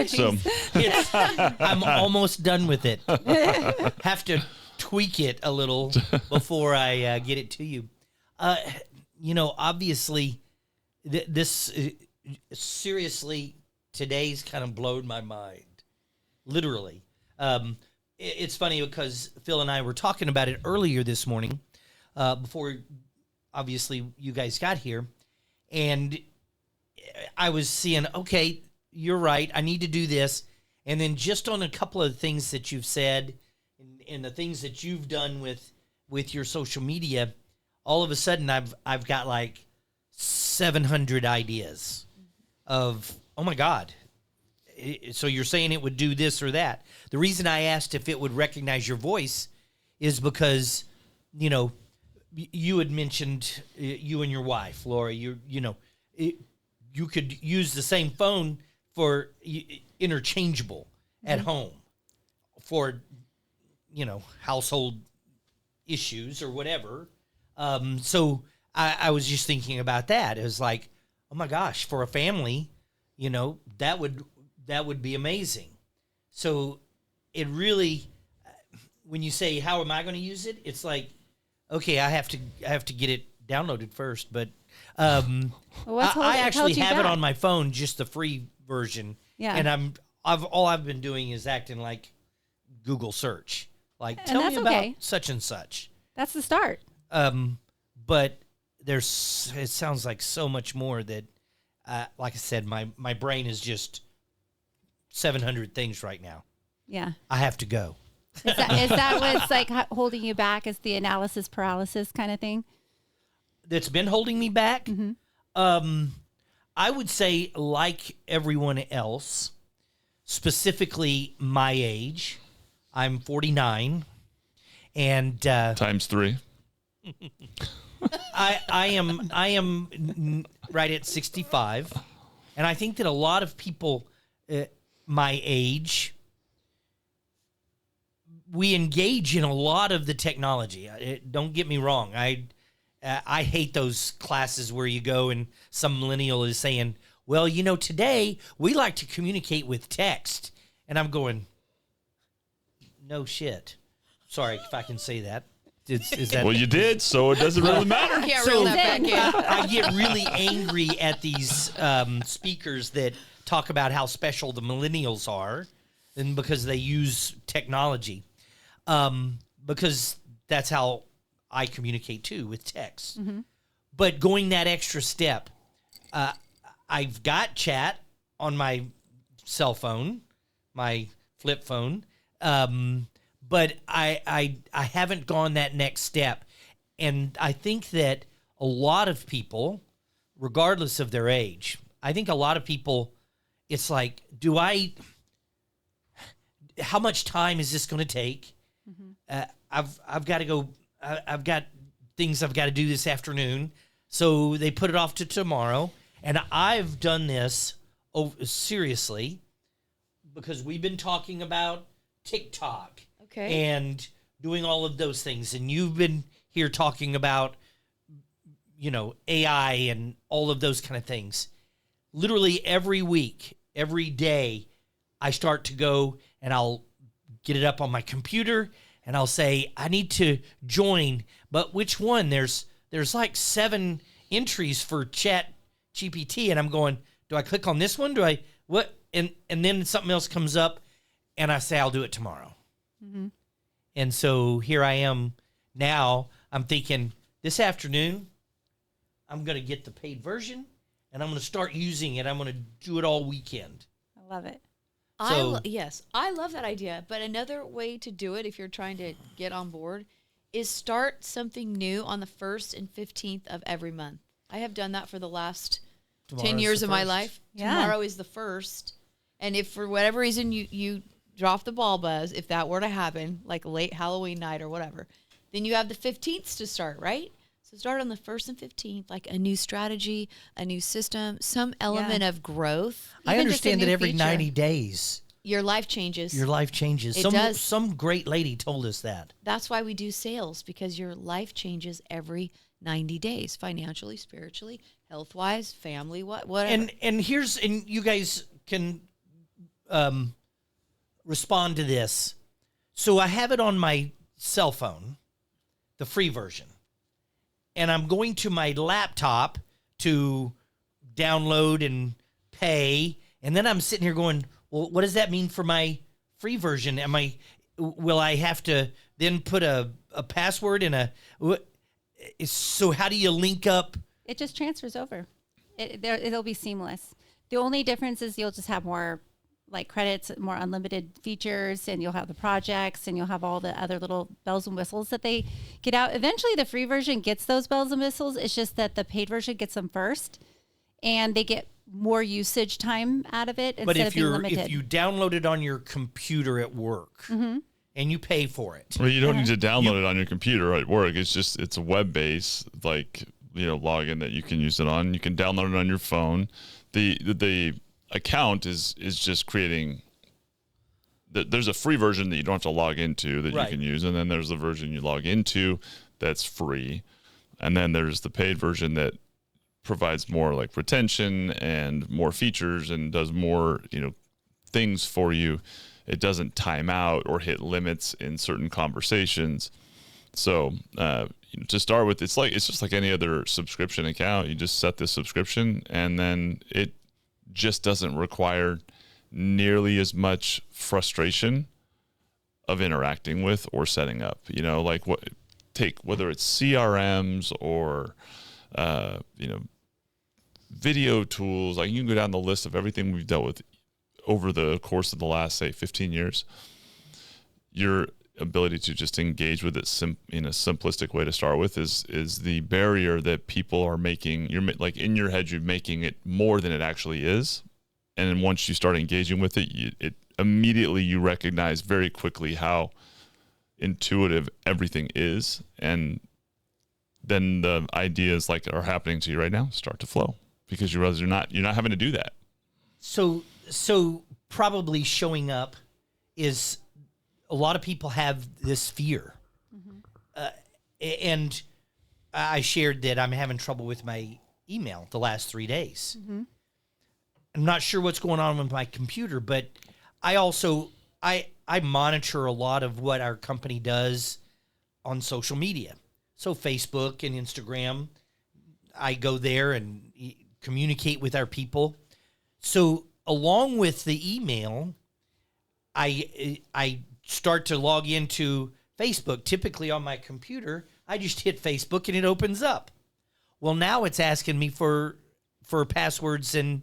So I'm almost done with it. Have to tweak it a little before I get it to you. Obviously, this seriously today's kind of blown my mind. Literally. It's funny because Phil and I were talking about it earlier this morning, before obviously you guys got here. And I was seeing, okay, you're right. I need to do this. And then just on a couple of things that you've said and the things that you've done with your social media, all of a sudden I've got like 700 ideas of, oh my God. So you're saying it would do this or that. The reason I asked if it would recognize your voice is because, you had mentioned you and your wife, Laura, you could use the same phone for interchangeable at home for, household issues or whatever. So I was just thinking about that. It was like, oh my gosh, for a family, that would be amazing. So it really, when you say, how am I going to use it? It's like, okay, I have to get it downloaded first, but I actually have it on my phone, just the free version. Yeah. And all I've been doing is acting like Google search. Like, tell me about such and such. That's the start. But it sounds like so much more that, like I said, my brain is just 700 things right now. Yeah. I have to go. Is that what's like holding you back? Is the analysis paralysis kind of thing? That's been holding me back? Mm-hmm. I would say, like everyone else, specifically my age, I'm 49, and times 3. I am right at 65, and I think that a lot of people my age, we engage in a lot of the technology. Don't get me wrong. I hate those classes where you go and some millennial is saying, well, today we like to communicate with text. And I'm going, no shit. Sorry if I can say that. Is that Well, you did, so it doesn't really matter. Can't reel that back in. I get really angry at these speakers that talk about how special the millennials are, and because they use technology, because that's how I communicate too, with text. Mm-hmm. But going that extra step, I've got chat on my cell phone, my flip phone, but I haven't gone that next step. And I think that a lot of people, regardless of their age, I think a lot of people, it's like, how much time is this going to take? Mm-hmm. I've got to go. I've got things I've got to do this afternoon. So they put it off to tomorrow. And I've done this seriously because we've been talking about TikTok and doing all of those things. And you've been here talking about, AI and all of those kind of things. Literally every week, every day, I start to go and I'll get it up on my computer and I'll say, I need to join, but which one? There's like 7 entries for Chat GPT, and I'm going, do I click on this one? Do I what? And then something else comes up, and I say I'll do it tomorrow. Mm-hmm. And so here I am now. I'm thinking this afternoon, I'm going to get the paid version, and I'm going to start using it. I'm going to do it all weekend. I love it. Yes, I love that idea. But another way to do it, if you're trying to get on board, is start something new on the 1st and 15th of every month. I have done that for the last 10 years of my life. Yeah. Tomorrow is the 1st. And if for whatever reason you drop the ball, Buzz, if that were to happen, like late Halloween night or whatever, then you have the 15th to start, right? So start on the 1st and 15th, like a new strategy, a new system, some element of growth. I even just a understand that new every feature. 90 days, Your life changes. your life changes. It does. Some great lady told us that. That's why we do sales, because your life changes every 90 days, financially, spiritually, health-wise, family, whatever. And you guys can respond to this. So I have it on my cell phone, the free version, and I'm going to my laptop to download and pay, and then I'm sitting here going, well, what does that mean for my free version? Will I have to then put a password in so how do you link up? It just transfers over. It'll be seamless. The only difference is you'll just have more like credits, more unlimited features, and you'll have the projects, and you'll have all the other little bells and whistles that they get out. Eventually, the free version gets those bells and whistles. It's just that the paid version gets them first, and they get more usage time out of it But instead of being limited. if you download it on your computer at work and you pay for it, Well, you don't need to download it on your computer at work. It's a web-based login that you can use it on. You can download it on your phone. The account is just creating. There's a free version that you don't have to log into that Right. you can use, and then there's the version you log into that's free, and then there's the paid version that provides more like retention and more features and does more things for you. It doesn't time out or hit limits in certain conversations. So to start with, it's just like any other subscription account. You just set the subscription, and then it just doesn't require nearly as much frustration of interacting with or setting up. Whether it's CRMs or video tools. Like, you can go down the list of everything we've dealt with over the course of the last, say, 15 years. Your ability to just engage with it in a simplistic way to start with is the barrier that people are making. You're like, in your head, you're making it more than it actually is. And then once you start engaging with it, it immediately you recognize very quickly how intuitive everything is. And then the ideas like are happening to you right now start to flow because you realize you're not having to do that. So probably showing up is, a lot of people have this fear. And I shared that I'm having trouble with my email the last 3 days. I'm not sure what's going on with my computer, but I also, I monitor a lot of what our company does on social media. So Facebook and Instagram, I go there and communicate with our people. So along with the email, I start to log into Facebook. Typically on my computer, I just hit Facebook and it opens up. Well, now it's asking me for passwords, and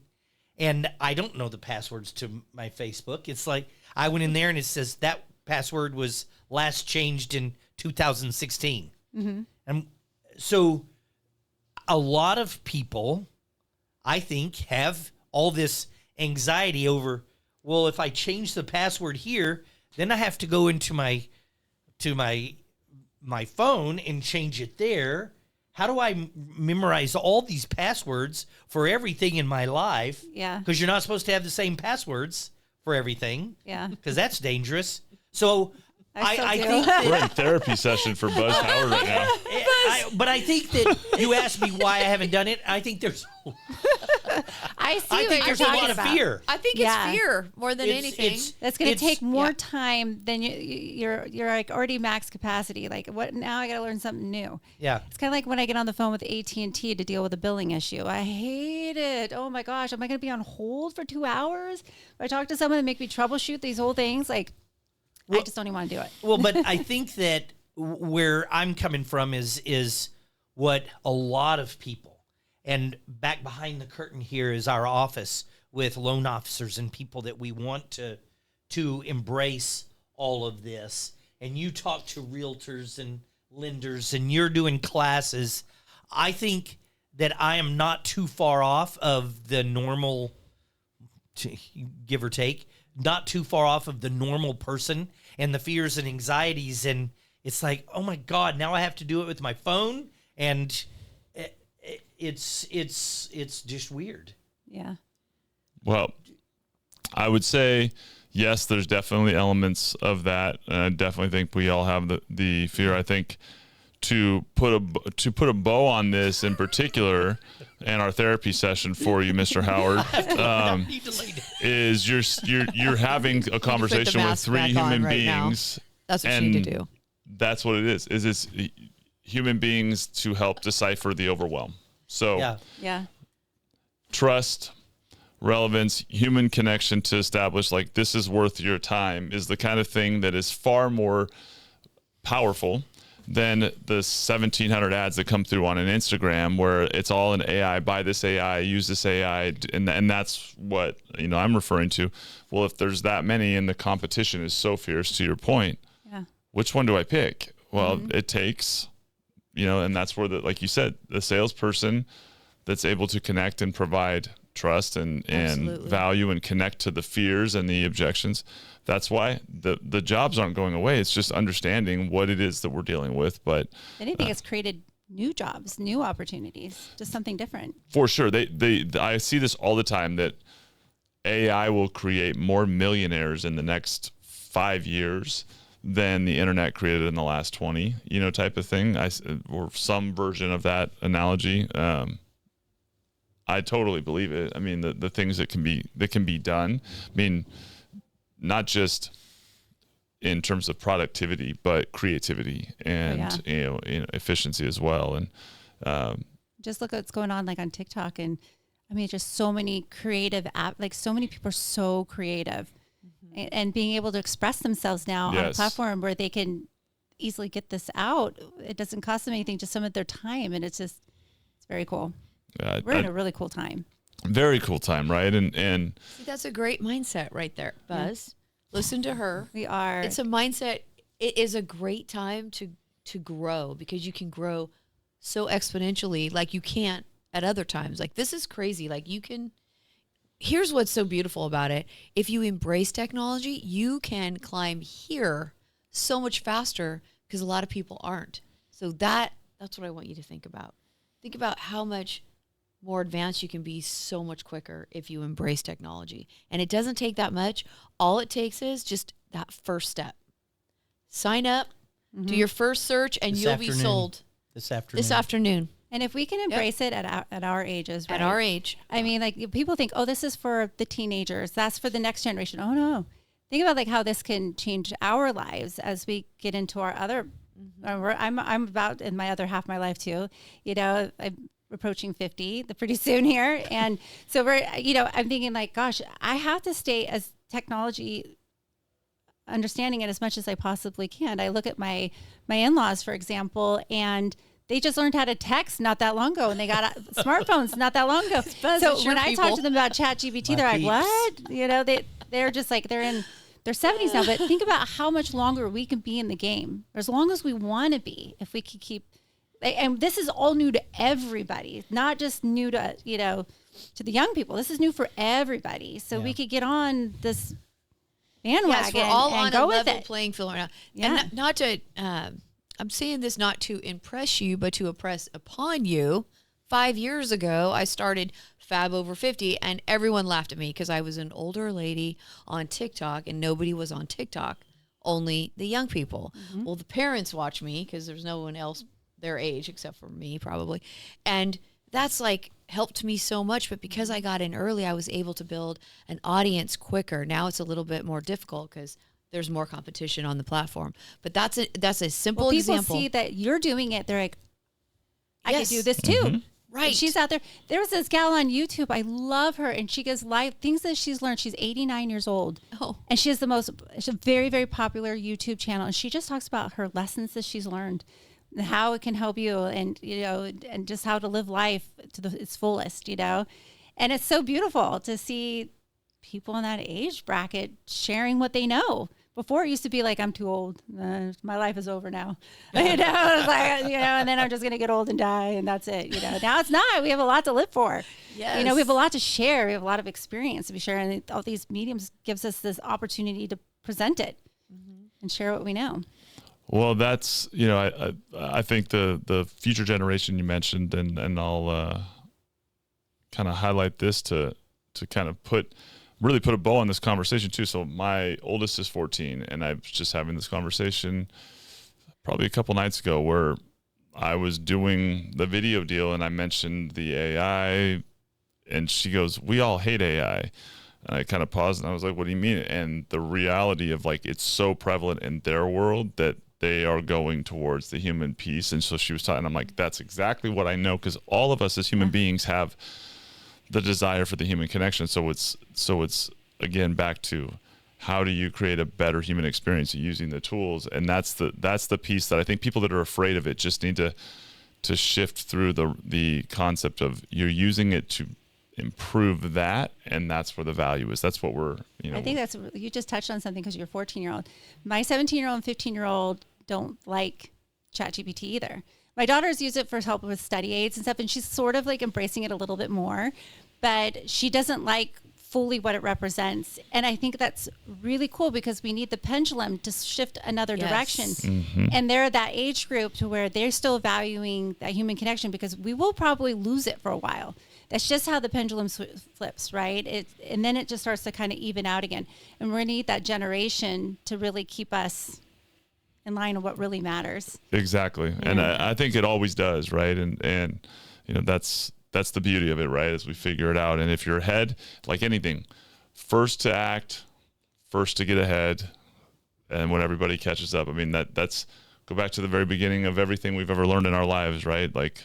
I don't know the passwords to my Facebook. It's like I went in there and it says that password was last changed in 2016. And so a lot of people, I think, have all this anxiety over, well, if I change the password here, then I have to go into my phone and change it there. How do I memorize all these passwords for everything in my life? Yeah. Because you're not supposed to have the same passwords for everything. Yeah. Because that's dangerous. So I do. think We're in therapy session for Buzz Howard right now. but I think that you asked me why I haven't done it. I think there's I see I what think you're there's a talking lot of about. fear. I think Yeah. it's fear more than anything. That's going to take more yeah. time than you're like already max capacity. Like, what now? I got to learn something new. Yeah. It's kind of like when I get on the phone with AT&T to deal with a billing issue. I hate it. Oh my gosh, am I going to be on hold for 2 hours? If I talk to someone and make me troubleshoot these whole things, like, I just don't even want to do it. Well, but I think that where I'm coming from is what a lot of people, and back behind the curtain here is our office with loan officers and people that we want to embrace all of this. And you talk to realtors and lenders, and you're doing classes. I think that I am not too far off of the normal, give or take, not too far off of the normal person and the fears and anxieties. And it's like, oh my God, now I have to do it with my phone. And it's just weird. Yeah. Well, I would say, yes, there's definitely elements of that. And I definitely think we all have the fear. I think to put a bow on this in particular, and our therapy session for you, Mr. Howard, is you're having a conversation with three human beings. That's what you need to do. That's what it is. Is it's human beings to help decipher the overwhelm. So Yeah. trust, relevance, human connection to establish like this is worth your time is the kind of thing that is far more powerful than the 1,700 ads that come through on an Instagram where it's all an AI, buy this AI, use this AI, and that's what I'm referring to. Well, if there's that many and the competition is so fierce, to your point, which one do I pick? Well, it takes, and that's where like you said, the salesperson that's able to connect and provide trust and value and connect to the fears and the objections. That's why the jobs aren't going away. It's just understanding what it is that we're dealing with. But anything has created new jobs, new opportunities, just something different. For sure. I see this all the time that AI will create more millionaires in the next 5 years than the internet created in the last 20, type of thing. Or some version of that analogy. I totally believe it. I mean, the things that can be done. I mean, not just in terms of productivity, but creativity and efficiency as well. And just look at what's going on like on TikTok, and I mean, just so many creative so many people are so creative, and being able to express themselves now on a platform where they can easily get this out. It doesn't cost them anything, just some of their time, and it's very cool. We're in a really cool time. Very cool time, right? And See, that's a great mindset right there, Buzz. Listen to her. We are. It's a mindset. It is a great time to grow because you can grow so exponentially like you can't at other times. Like this is crazy. Like you can. Here's what's so beautiful about it. If you embrace technology, you can climb here so much faster because a lot of people aren't. So that's what I want you to think about. Think about how much more advanced you can be so much quicker if you embrace technology. And it doesn't take that much. All it takes is just that first step. Sign up, do your first search, and you'll be sold. This afternoon. And if we can embrace it at our ages, right? At our age. I mean, like people think, oh, this is for the teenagers. That's for the next generation. Oh, no. Think about like how this can change our lives as we get into our other, I'm about in my other half of my life too. I'm approaching 50 pretty soon here. And so I'm thinking like, gosh, I have to stay as technology understanding it as much as I possibly can. I look at my in-laws, for example, and they just learned how to text not that long ago, and they got smartphones not that long ago. So when I talk to them about Chat GPT, they're like, what? They're just like, they're in their 70s now. But think about how much longer we can be in the game, as long as we want to be, if we could keep. And this is all new to everybody, not just new to, to the young people. This is new for everybody. So we could get on this bandwagon. Yes, we're all and on go a with level it. playing field right now. Yeah. And not to, I'm saying this not to impress you, but to impress upon you. 5 years ago, I started Fab Over 50, and everyone laughed at me because I was an older lady on TikTok, and nobody was on TikTok, only the young people. Well, the parents watch me because there's no one else their age except for me probably, and that's like helped me so much. But because I got in early, I was able to build an audience quicker. Now it's a little bit more difficult because there's more competition on the platform. But that's a simple example. People see that you're doing it, they're like, I can do this too. Right. And she's out there. There was this gal on YouTube. I love her. And she goes live things that she's learned. She's 89 years old. Oh. And she's a very, very popular YouTube channel. And she just talks about her lessons that she's learned, and how it can help you, and and just how to live life to its fullest, And it's so beautiful to see people in that age bracket sharing what they know, Before it used to be like, I'm too old. My life is over now. It's like, and then I'm just going to get old and die and that's it. Now it's not. We have a lot to live for. Yes. We have a lot to share. We have a lot of experience to be sharing. And all these mediums gives us this opportunity to present it and share what we know. Well, that's, I think the future generation you mentioned, and I'll kind of highlight this to kind of really put a bow on this conversation too. So my oldest is 14, and I was just having this conversation probably a couple nights ago where I was doing the video deal and I mentioned the AI, and she goes, "We all hate AI." And I kind of paused and I was like, "What do you mean?" And the reality of like, it's so prevalent in their world that they are going towards the human piece. And so she was talking, I'm like, that's exactly what I know, because all of us as human beings have the desire for the human connection. So it's again back to, how do you create a better human experience using the tools? And that's the piece that I think people that are afraid of it just need to shift through the concept of, you're using it to improve that, and that's where the value is. That's what we're, I think that's, you just touched on something, because you're 14-year-old. My 17-year-old and 15-year-old don't like Chat GPT either. My daughters use it for help with study aids and stuff, and she's sort of like embracing it a little bit more, but she doesn't like fully what it represents. And I think that's really cool, because we need the pendulum to shift another direction. Mm-hmm. And they're that age group to where they're still valuing that human connection, because we will probably lose it for a while. That's just how the pendulum flips, right? And then it just starts to kind of even out again. And we're going to need that generation to really keep us in line on what really matters. Exactly. Yeah. And I think it always does, right? And that's the beauty of it, right? As we figure it out. And if you're ahead, like anything, first to act, first to get ahead, and when everybody catches up. I mean, that's go back to the very beginning of everything we've ever learned in our lives, right? Like,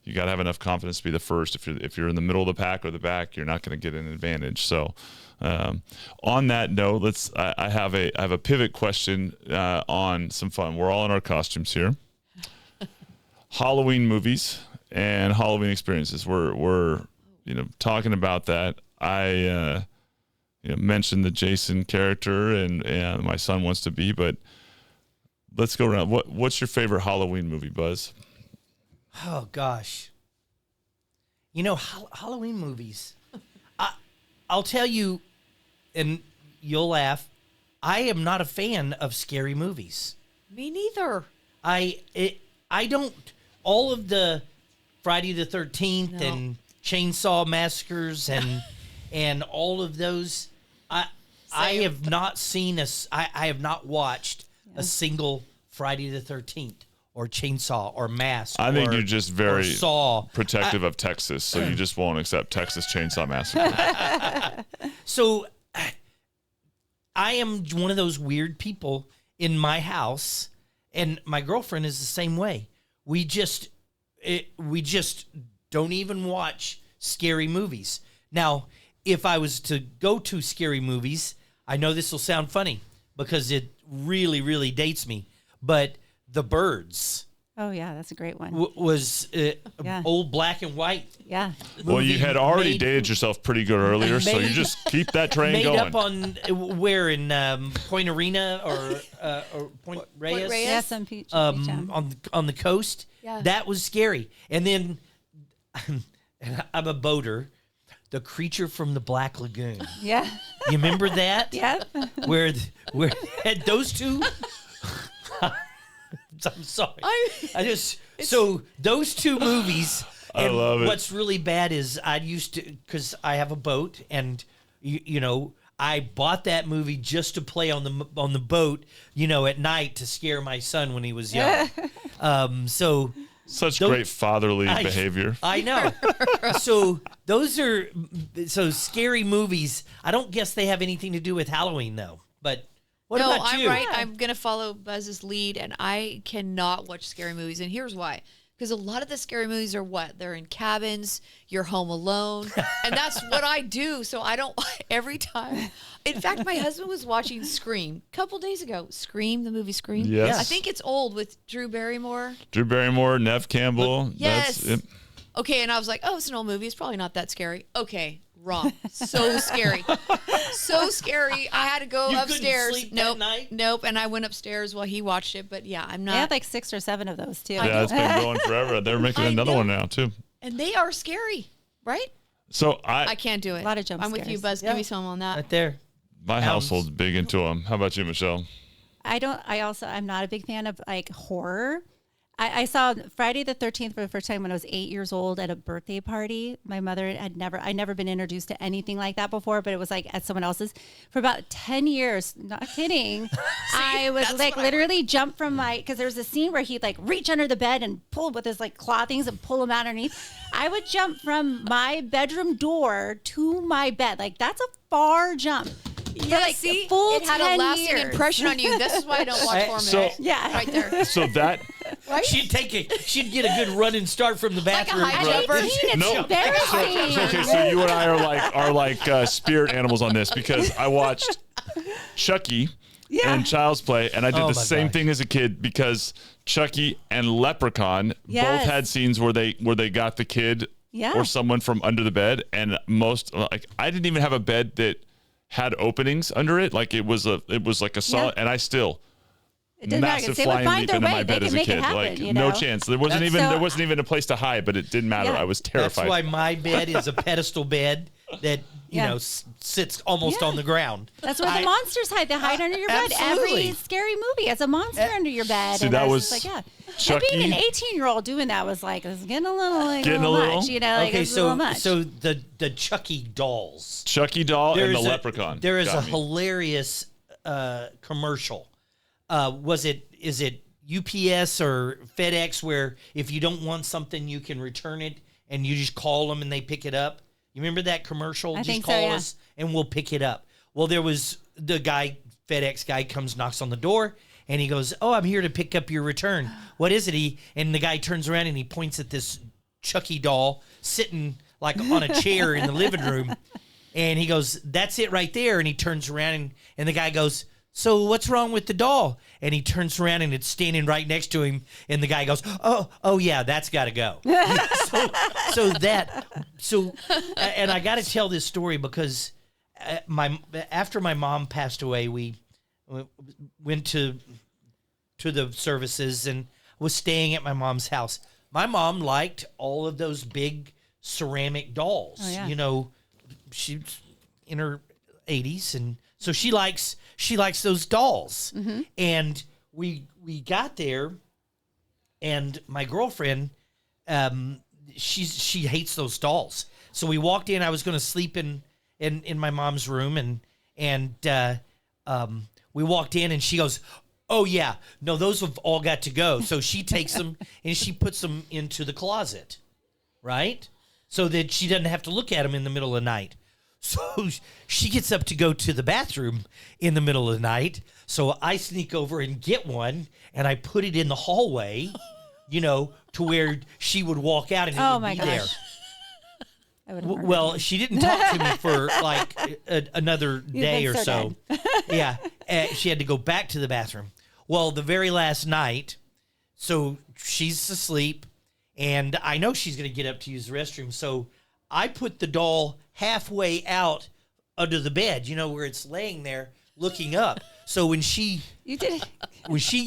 you got to have enough confidence to be the first. If you're in the middle of the pack or the back, you're not going to get an advantage. So, on that note, I have a pivot question on some fun. We're all in our costumes here. Halloween movies and Halloween experiences. We're talking about that. I mentioned the Jason character and my son wants to be, but let's go around. What's your favorite Halloween movie, Buzz? Oh gosh. Halloween movies. I'll tell you, and you'll laugh, I am not a fan of scary movies. Me neither. I don't, all of the Friday the 13th and Chainsaw Massacres and all of those, I have not seen I have not watched a single Friday the 13th or Chainsaw or Mask. I think you're just very Saw. Protective of Texas, so you just won't accept Texas Chainsaw Massacre. So I am one of those weird people in my house, and my girlfriend is the same way. We just don't even watch scary movies. Now, if I was to go to scary movies, I know this will sound funny because it really, really dates me, but The Birds. Oh, yeah, that's a great one. Was old black and white. Yeah. Well, you had already dated yourself pretty good earlier, so you just keep that train going. Made up on where in Point Arena or Point Reyes? Point Reyes? Yes, on the coast. Yeah. That was scary. And then and I'm a boater. The Creature from the Black Lagoon. Yeah. You remember that? Yeah. Where had those two. I'm sorry. So those two movies. I love it. What's really bad is I used to, because I have a boat, and I bought that movie just to play on the boat, at night to scare my son when he was young. Such great fatherly behavior. I know. So scary movies. I don't guess they have anything to do with Halloween though. But what about you? I'm right. I'm gonna follow Buzz's lead, and I cannot watch scary movies, and here's why. Because a lot of the scary movies are they're in cabins, you're home alone, and that's what I do. So I don't, every time. In fact, my husband was watching Scream a couple days ago. Scream, the movie Scream. Yes. I think it's old with Drew Barrymore. Nev Campbell. Yes. Okay, and I was like, oh, it's an old movie. It's probably not that scary. Okay, Wrong. So scary. So scary. I had to go You couldn't upstairs. sleep that night? Nope. And I went upstairs while he watched it. But yeah, I'm not. I had like 6 or 7 of those too. Yeah, it's been going forever. They're making another one now too. And they are scary, right? So I can't do it. A lot of jump I'm with you, scares. Buzz. Yeah. Give me some on that. Right there. my household's big into them. How about you, Michelle? I'm not a big fan of like horror. I saw Friday the 13th for the first time when I was 8 years old at a birthday party. My mother I'd never been introduced to anything like that before, but it was like at someone else's for about 10 years. Not kidding. I would like literally jump from because there was a scene where he'd like reach under the bed and pull with his like claw things and pull them out underneath. I would jump from my bedroom door to my bed. Like that's a far jump. Yeah, like see, full it had 10 a lasting years. impression on you. This is why I don't watch horror So- movies. Yeah. Right there. So that Right? She'd get a good running start from the Like a bathroom. high At jumper. 18, it's No. embarrassing. okay, so you and I are like spirit animals on this because I watched Chucky and Child's Play, and I did Oh the my same gosh. thing as a kid because Chucky and Leprechaun Yes. both had scenes where they got the kid Yeah. or someone from under the bed, and most like I didn't even have a bed that had openings under it, like it was like a solid, and I still. It doesn't matter, 'cause Massive they would flying find leap their into way. my They bed can as a make it kid. happen, Like you no know? chance. There wasn't even a place to hide, but it didn't matter. Yeah. I was That's terrified. why my bed is a pedestal bed that sits almost on the ground. That's where the monsters hide. They hide under your bed. absolutely. Every scary movie has a monster under your bed. See, and that I was just like, yeah. Chucky. And being an 18-year-old doing that was like, it was getting a little Getting a little? much, you know, like Okay, it was a little much. so the Chucky dolls. Chucky doll and the There's a- leprechaun. There is got a me. hilarious commercial. Is it UPS or FedEx where if you don't want something, you can return it and you just call them and they pick it up? You remember that commercial? I Just think so, call yeah. us and we'll pick it up. Well, there was the guy, FedEx guy comes, knocks on the door, and he goes, "Oh, I'm here to pick up your return. What is it?" And the guy turns around and he points at this Chucky doll sitting like on a chair in the living room. And he goes, "That's it right there." And he turns around and the guy goes, "So what's wrong with the doll?" And he turns around and it's standing right next to him. And the guy goes, "Oh yeah, that's got to go." And I got to tell this story because after my mom passed away, we went to the services and was staying at my mom's house. My mom liked all of those big ceramic dolls. Oh, yeah. You know, she's in her 80s, and so she likes those dolls. Mm-hmm. And we got there, and my girlfriend, she hates those dolls. So we walked in. I was going to sleep in my mom's room, and we walked in, and she goes, "Oh yeah, no, those have all got to go." So she takes them and she puts them into the closet, right? So that she doesn't have to look at them in the middle of the night. So she gets up to go to the bathroom in the middle of the night. So I sneak over and get one, and I put it in the hallway, to where she would walk out and it Oh, would my be gosh. there. I would have murdered Well, you. she didn't talk to me for like another day been or so so. Yeah, she had to go back to the bathroom. Well, the very last night, so she's asleep, and I know she's going to get up to use the restroom. So I put the doll halfway out under the bed, where it's laying there looking up. So when she You did.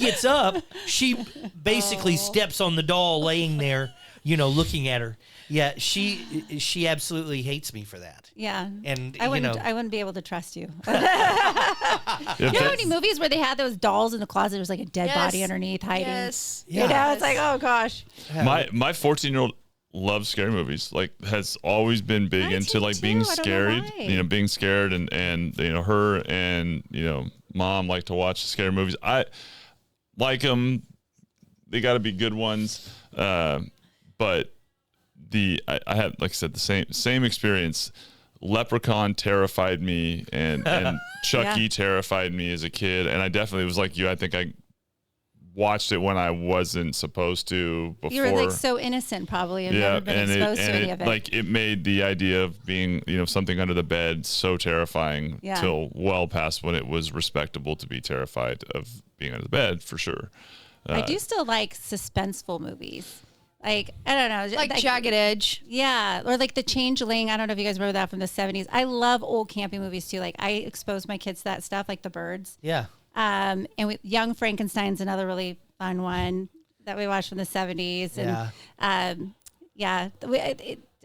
gets up, she basically steps on the doll laying there, looking at her. Yeah, she absolutely hates me for that. Yeah. And, I wouldn't be able to trust you. If You know that- how many movies where they had those dolls in the closet? There was like a dead Yes. body underneath hiding. Yes. You know, it's like, oh gosh. my 14-year-old loves scary movies. Like, has always been big I into do like too. being I don't know scared. why. Being scared, and her and mom like to watch scary movies. I like them. They got to be good ones. But I had, like I said, the same experience. Leprechaun terrified me, and Chucky Yeah. terrified me as a kid, and I definitely was like you. I think I watched it when I wasn't supposed to before. You were like so innocent, probably, and never been exposed to any of it. Like it made the idea of being, something under the bed so terrifying Yeah. till well past when it was respectable to be terrified of being under the bed, for sure. I do still like suspenseful movies. Like, I don't know. Like Jagged Edge. Yeah. Or like The Changeling. I don't know if you guys remember that from the 70s. I love old camping movies too. Like I expose my kids to that stuff, like The Birds. Yeah. And with Young Frankenstein's another really fun one that we watched from the 70s. And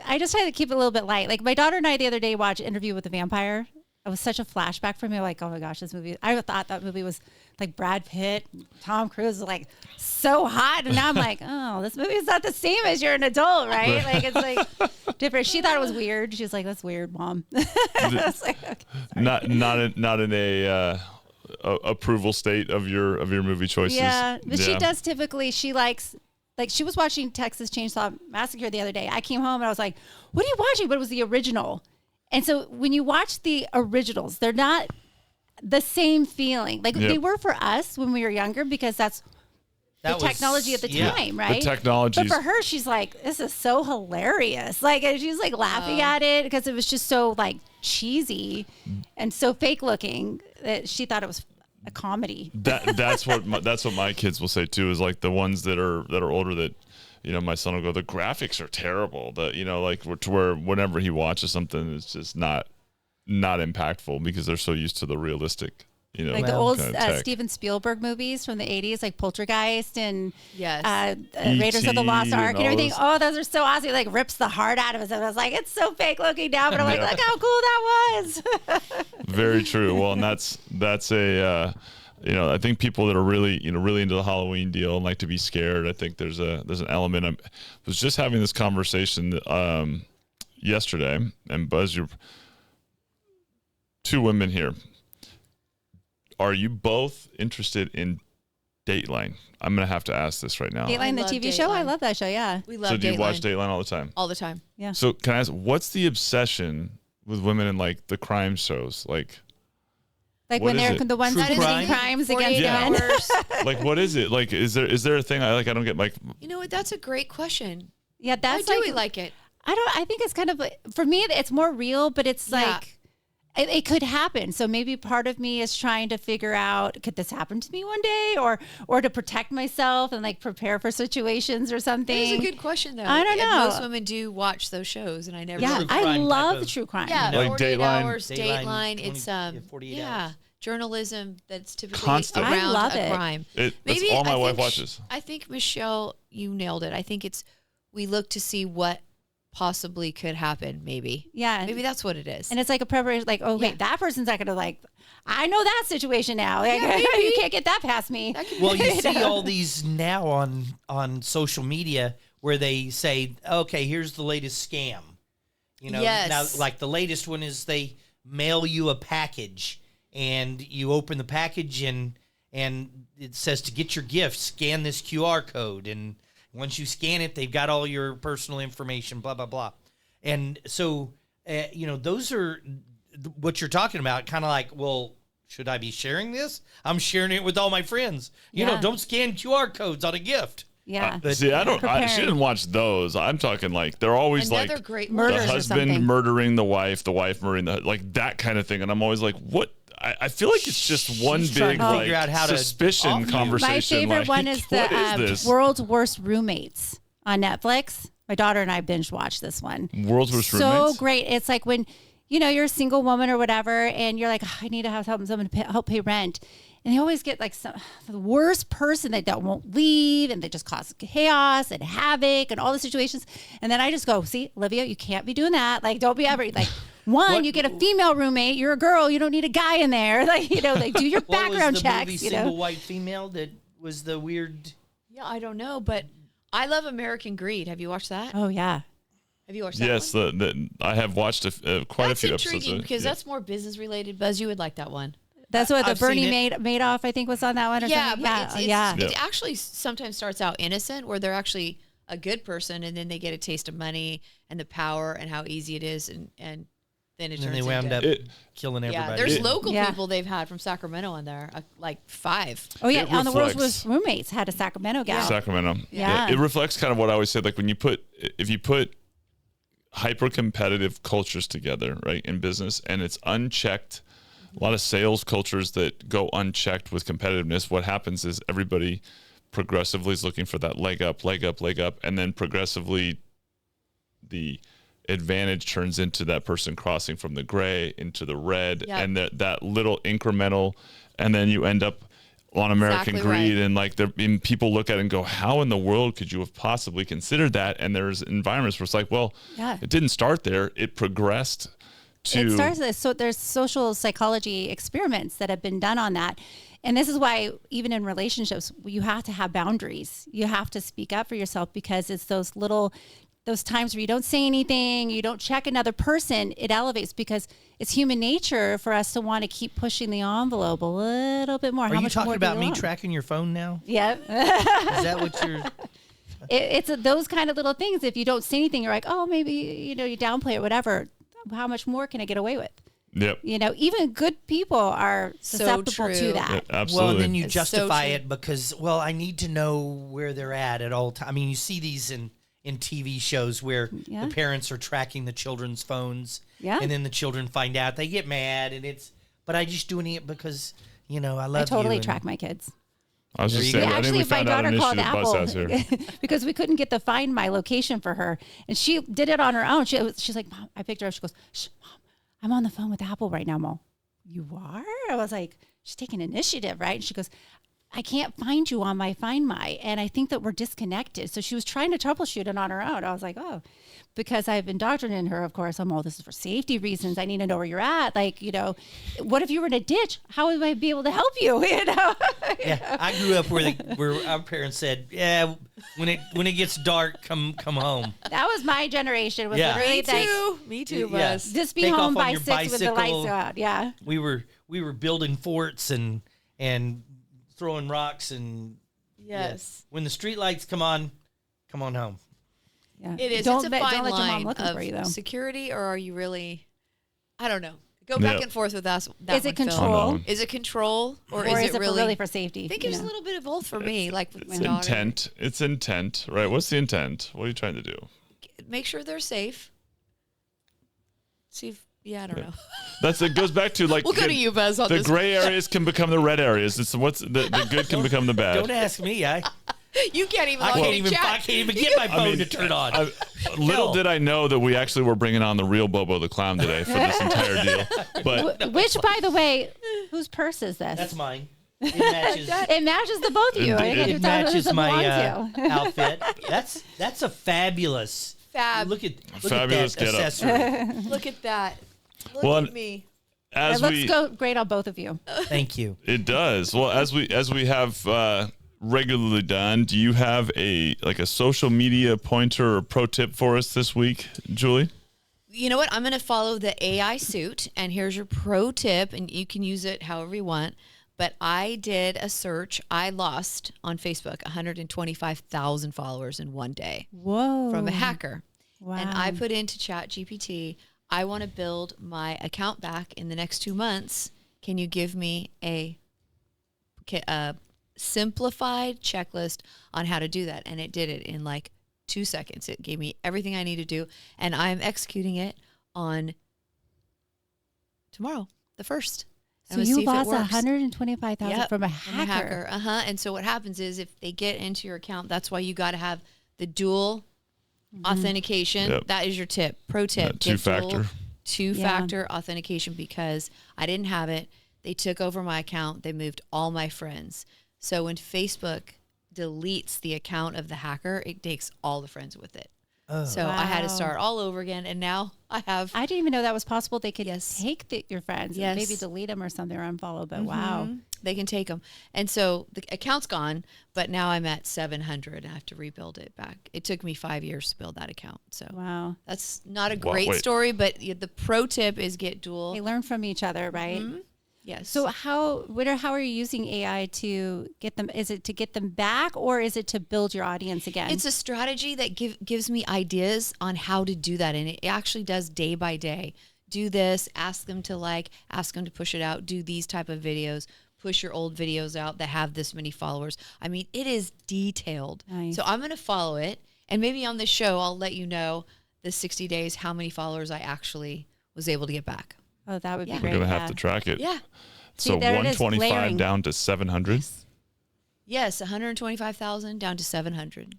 I just try to keep it a little bit light. Like my daughter and I the other day watched Interview with the Vampire. It was such a flashback for me. Like, oh my gosh, this movie. I thought that movie was like Brad Pitt, Tom Cruise was like so hot. And now I'm like, oh, this movie is not the same as you're an adult, right? Like it's like different. She thought it was weird. She was like, that's weird, Mom. I was like, okay, not in a approval state of your movie choices. Yeah, but she does typically. She likes. Like she was watching Texas Chainsaw Massacre the other day. I came home and I was like, what are you watching? But it was the original. And so when you watch the originals, they're not the same feeling. Like they were for us when we were younger because that's the technology at the time, right? The technology. But for her, she's like, this is so hilarious. Like, and she's like laughing at it because it was just so like cheesy and so fake looking that she thought it was a comedy. That's what my kids will say too, is like the ones that are older that, you know, my son will go, the graphics are terrible. Like to where whenever he watches something, it's just not impactful because they're so used to the realistic, you know, like the old kind of Steven Spielberg movies from the 80s, like Poltergeist and E.T. Raiders of the Lost Ark and everything. Those. Oh, those are so awesome. It like rips the heart out of us. And I was like, it's so fake looking now, but I'm like, look how cool that was. Very true. Well, and that's a, I think people that are really into the Halloween deal and like to be scared, I think there's an element. I was just having this conversation yesterday, and Buzz, you're two women here. Are you both interested in Dateline? I'm going to have to ask this right now. Dateline, the TV show? I love that show, yeah. We love Dateline. So do you watch Dateline all the time? All the time. Yeah. So can I ask, what's the obsession with women in like the crime shows? Like when they're the ones that committing crimes against men. Like, what is it? Like, is there a thing I don't get? Like, you know what? That's a great question. Yeah, that's why do we like it? I think it's kind of like, for me, it's more real, but it's like, it could happen. So maybe part of me is trying to figure out, could this happen to me one day, or to protect myself and like prepare for situations or something. It's a good question though. I don't know. Most women do watch those shows, and I never. Yeah, I love true crime. Yeah, like 48 Dateline. Hours, Dateline. It's 48 hours. Journalism that's typically Constant. around I love a it. crime. That's all my wife watches. I think Michelle, you nailed it. I think we look to see what possibly could happen. Maybe. Yeah. Maybe that's what it is. And it's like a preparation. Like, okay, that person's not going to like. I know that situation now. Like, you can't get that past me. Well, you see all these now on social media where they say, okay, here's the latest scam. You know, now like the latest one is they mail you a package and you open the package and it says to get your gift, scan this QR code. And once you scan it, they've got all your personal information, blah, blah, blah. And so, those are what you're talking about. Kind of like, well, should I be sharing this? I'm sharing it with all my friends. You know, don't scan QR codes on a gift. Yeah. See, she didn't watch those. I'm talking like they're always Another great the husband murdering the wife murdering like that kind of thing. And I'm always like, what? I feel like it's just one big like suspicion conversation. My favorite one is the World's Worst Roommates on Netflix. My daughter and I binge watched this one. World's Worst Roommates? So great. It's like when, you're a single woman or whatever, and you're like, I need to have someone to help pay rent. And they always get like the worst person that won't leave, and they just cause chaos and havoc and all the situations. And then I just go, see, Olivia, you can't be doing that. Like, don't be ever like, you get a female roommate. You're a girl. You don't need a guy in there. Like, like do your background checks. Movie, Single White Female that was the weird. Yeah, I don't know, but I love American Greed. Have you watched that? Oh yeah. Have you watched that? Yes, I have watched quite a few episodes. That's intriguing because that's more business related. Buzz, you would like that one. That's what the Bernie Madoff, I think, was on that one or something. It actually sometimes starts out innocent, where they're actually a good person, and then they get a taste of money and the power and how easy it is, and then it turns they wound up killing everybody. Yeah, there's local people they've had from Sacramento on there, like 5. Oh yeah, on the World's Worst Roommates had a Sacramento gal. Sacramento. Yeah. It reflects kind of what I always say. Like if you put hyper competitive cultures together, right, in business, and it's unchecked. A lot of sales cultures that go unchecked with competitiveness, what happens is everybody progressively is looking for that leg up, and then progressively the advantage turns into that person crossing from the gray into the red, and that little incremental, and then you end up on American Greed, and like people look at it and go, how in the world could you have possibly considered that? And there's environments where it's like, well, it didn't start there, it progressed to. It starts so there's social psychology experiments that have been done on that. And this is why even in relationships, you have to have boundaries. You have to speak up for yourself, because it's those times where you don't say anything, you don't check another person, it elevates, because it's human nature for us to want to keep pushing the envelope a little bit more. Are you talking about me tracking your phone now? Yep. Is that what you're... It's those kind of little things. If you don't say anything, you're like, oh, maybe, you downplay it, whatever. How much more can I get away with? Yep. Even good people are susceptible to that. Yeah, absolutely. Well, and then you It's justify so it because, well, I need to know where they're at all times. I mean, you see these in TV shows where the parents are tracking the children's phones, and then the children find out, they get mad, but I just doing it because, I love you. I totally track my kids. I was just saying, I think we found out an issue at Bus House here. Because we couldn't get the Find My location for her, and she did it on her own. She's like, Mom, I picked her up. She goes, Shh, Mom, I'm on the phone with Apple right now, Mom. You are? I was like, she's taking initiative, right? And she goes, I can't find you on my Find My, and I think that we're disconnected. So she was trying to troubleshoot it on her own. I was like, oh, because I've indoctrinated her, of course. This is for safety reasons. I need to know where you're at. Like, what if you were in a ditch? How would I be able to help you? Yeah, I grew up where our parents said, yeah, when it gets dark, come home. That was my generation. Was literally Me too, Yeah. Buzz. just be Take home off on by your 6 with the lights bicycle. out. Yeah. We were building forts and throwing rocks and Yes. when the street lights come on home. Yeah. It is. Don't It's a let fine your mom line looking of for you, though. security, or are you really? I don't know. Go back and forth with us. Is it control? Is it control, or Is it it really for safety? I think it's a little bit of both for me. Like with my It's daughter. intent. It's intent, right? What's the intent? What are you trying to do? Make sure they're safe. See if. Yeah, I don't know. It goes back to like We'll go to you, Buzz, on the this gray areas can become the red areas. It's the good can become the bad. Don't ask me. You can't even. I log can't in even. chat. I can't even get my phone to turn on. Little did I know that we actually were bringing on the real Bobo the Clown today for this entire deal. But Which, by the way, whose purse is this? That's mine. It matches. It matches the both of you. It matches my to. outfit. That's a fabulous. Fab. Look at Fabulous that getup. accessory. Look at that. Look Well, at me. as It looks we great on both of you. Thank you. it does. Well, as we have regularly done, do you have a social media pointer or pro tip for us this week, Julie? You know what? I'm going to follow the AI suit, and here's your pro tip, and you can use it however you want. But I did a search. I lost on Facebook 125,000 followers in one day Whoa. from a hacker. Wow. And I put into Chat GPT, I want to build my account back in the next 2 months. Can you give me a simplified checklist on how to do that? And it did it in like 2 seconds. It gave me everything I need to do. And I'm executing it on tomorrow, the 1st. So you lost 125,000 from a hacker. And so what happens is if they get into your account, that's why you got to have the dual authentication. Yep. That is your tip. Pro tip. Two-factor. Two-factor authentication, because I didn't have it. They took over my account. They moved all my friends. So when Facebook deletes the account of the hacker, it takes all the friends with it. Oh. So I had to start all over again, and now I have. I didn't even know that was possible. They could Yes. take your friends Yes. and maybe delete them or something or unfollow, but wow. They can take them. And so the account's gone, but now I'm at 700 and I have to rebuild it back. It took me 5 years to build that account. So Wow. that's not a Wow, great wait. story, but the pro tip is get dual. They learn from each other, right? Yes. So how are you using AI to get them? Is it to get them back, or is it to build your audience again? it's a strategy that gives me ideas on how to do that. And it actually does day by day. Do this, ask them to push it out, do these type of videos, push your old videos out that have this many followers. I mean, it is detailed. Nice. So I'm going to follow it. And maybe on the show, I'll let you know the 60 days, how many followers I actually was able to get back. Oh, that would be Yeah. great. We're gonna have to track it. Yeah. So See, there it is, 125 layering. down to 700. Yes, 125,000 down to 700.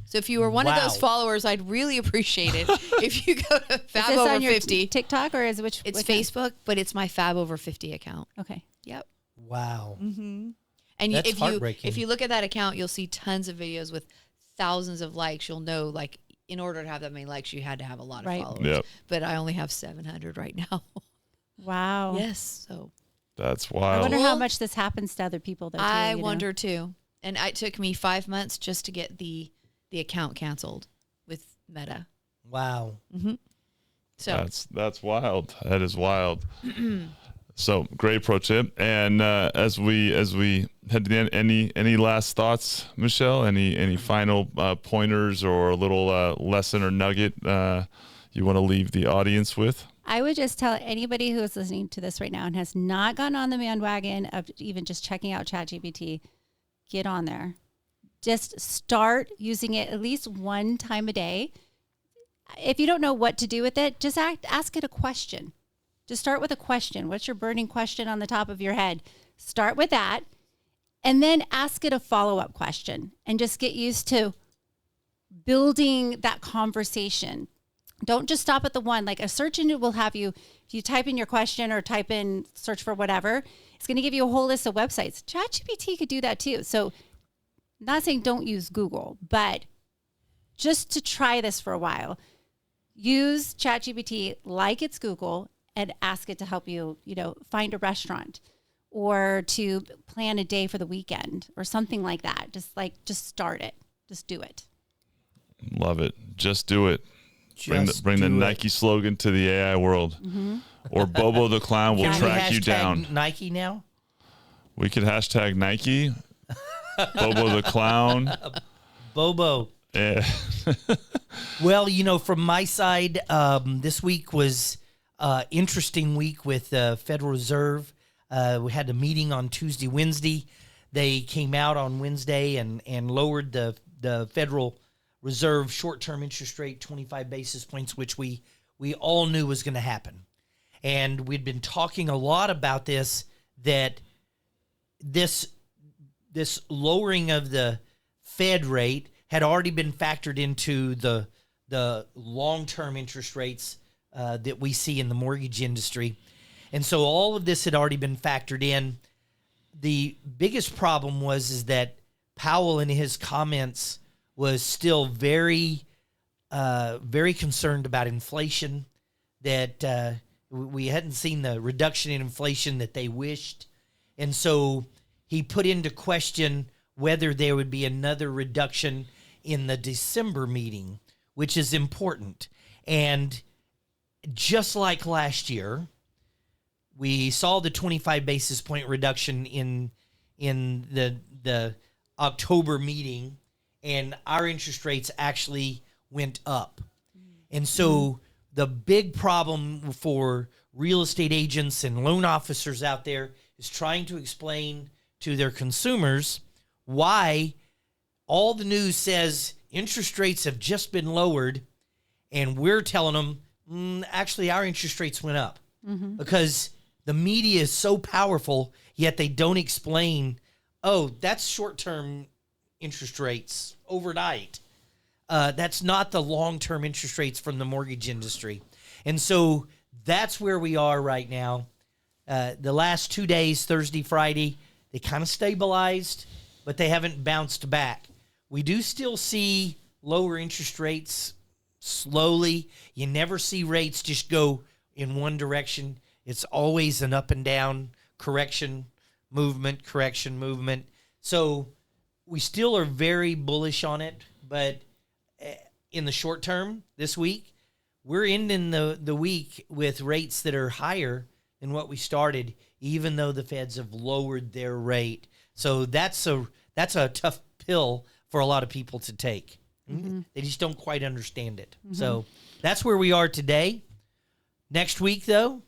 So if you were one of those followers, I'd really appreciate it if you go to Fab is this Over on your 50. TikTok or is It's which Facebook, but it's my Fab Over 50 account. Okay. Yep. Wow. Mm-hmm. And That's if heartbreaking. you look at that account, you'll see tons of videos with thousands of likes. You'll know, like, in order to have that many likes, you had to have a lot of followers. Yep. But I only have 700 right now. Wow. Yes. So That's I wild. wonder how much this happens to other people though. I you know? wonder too. And it took me 5 months just to get the account canceled with Meta. Wow. Mm-hmm. So That's wild. That is wild. So great pro tip. And as we head to the end, any last thoughts, Michelle? Any final pointers or a little lesson or nugget you want to leave the audience with? I would just tell anybody who is listening to this right now and has not gone on the bandwagon of even just checking out ChatGPT, get on there. Just start using it at least one time a day. If you don't know what to do with it, just ask it a question. Just start with a question. What's your burning question on the top of your head? Start with that and then ask it a follow-up question and just get used to building that conversation. Don't just stop at the one. Like a search engine will have you, if you type in your question or type in search for whatever, it's going to give you a whole list of websites. ChatGPT could do that too. So I'm not saying don't use Google, but just to try this for a while, use ChatGPT like it's Google and ask it to help you, find a restaurant or to plan a day for the weekend or something like that. Just start it. Just do it. Love it. Just do it. Bring the Nike slogan to the AI world. Mm-hmm. Or Bobo the Clown will track you down. Nike now? We could hashtag Nike. Bobo the Clown. Bobo. Yeah. Well, from my side, this week was interesting week with the Federal Reserve. We had a meeting on Tuesday, Wednesday. They came out on Wednesday and lowered the Federal Reserve short-term interest rate 25 basis points, which we all knew was going to happen. And we'd been talking a lot about this, that this lowering of the Fed rate had already been factored into the long-term interest rates that we see in the mortgage industry. And so all of this had already been factored in. The biggest problem is that Powell in his comments was still very, very concerned about inflation, that we hadn't seen the reduction in inflation that they wished. And so he put into question whether there would be another reduction in the December meeting, which is important. And just like last year, we saw the 25 basis point reduction in the October meeting, and our interest rates actually went up. And so the big problem for real estate agents and loan officers out there is trying to explain to their consumers why all the news says interest rates have just been lowered, and we're telling them, actually, our interest rates went up. Mm-hmm. Because the media is so powerful, yet they don't explain, that's short-term interest rates overnight. That's not the long-term interest rates from the mortgage industry. And so that's where we are right now. The last 2 days, Thursday, Friday, they kind of stabilized, but they haven't bounced back. We do still see lower interest rates slowly. You never see rates just go in one direction. It's always an up and down correction movement. So we still are very bullish on it, but in the short term, this week, we're ending the week with rates that are higher than what we started, even though the Feds have lowered their rate. So that's a tough pill for a lot of people to take. Mm-hmm. They just don't quite understand it. Mm-hmm. So that's where we are today. Next week, though,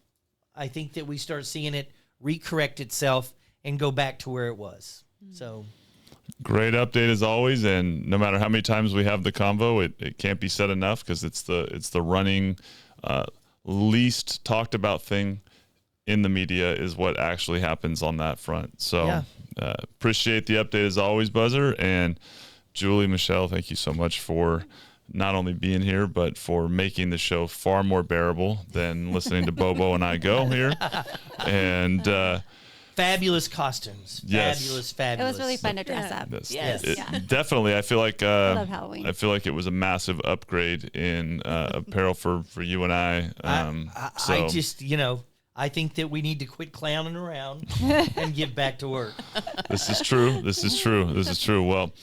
I think that we start seeing it recorrect itself and go back to where it was. So great update as always, and no matter how many times we have the convo, it can't be said enough because it's the running least talked about thing in the media is what actually happens on that front. So Yeah. appreciate the update as always, Buzzer. And Julie, Michelle, thank you so much for not only being here, but for making the show far more bearable than listening to Bobo and I go here. And Fabulous costumes. Yes. Fabulous, It fabulous. was really fun to dress up. Yes. Definitely. I feel like love Halloween. I feel like it was a massive upgrade in apparel for you and I. I just, I think that we need to quit clowning around and get back to work. This is true. This is true. This is true. Well,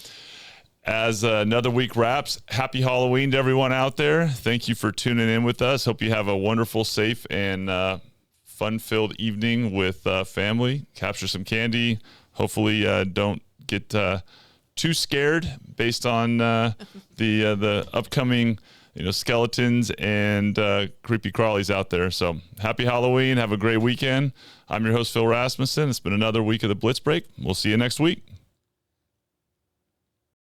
as another week wraps, happy Halloween to everyone out there. Thank you for tuning in with us. Hope you have a wonderful, safe, and fun-filled evening with family. Capture some candy. Hopefully don't get too scared based on the upcoming skeletons and creepy crawlies out there. So happy Halloween. Have a great weekend. I'm your host, Phil Rasmussen. It's been another week of the Blitz Break. We'll see you next week.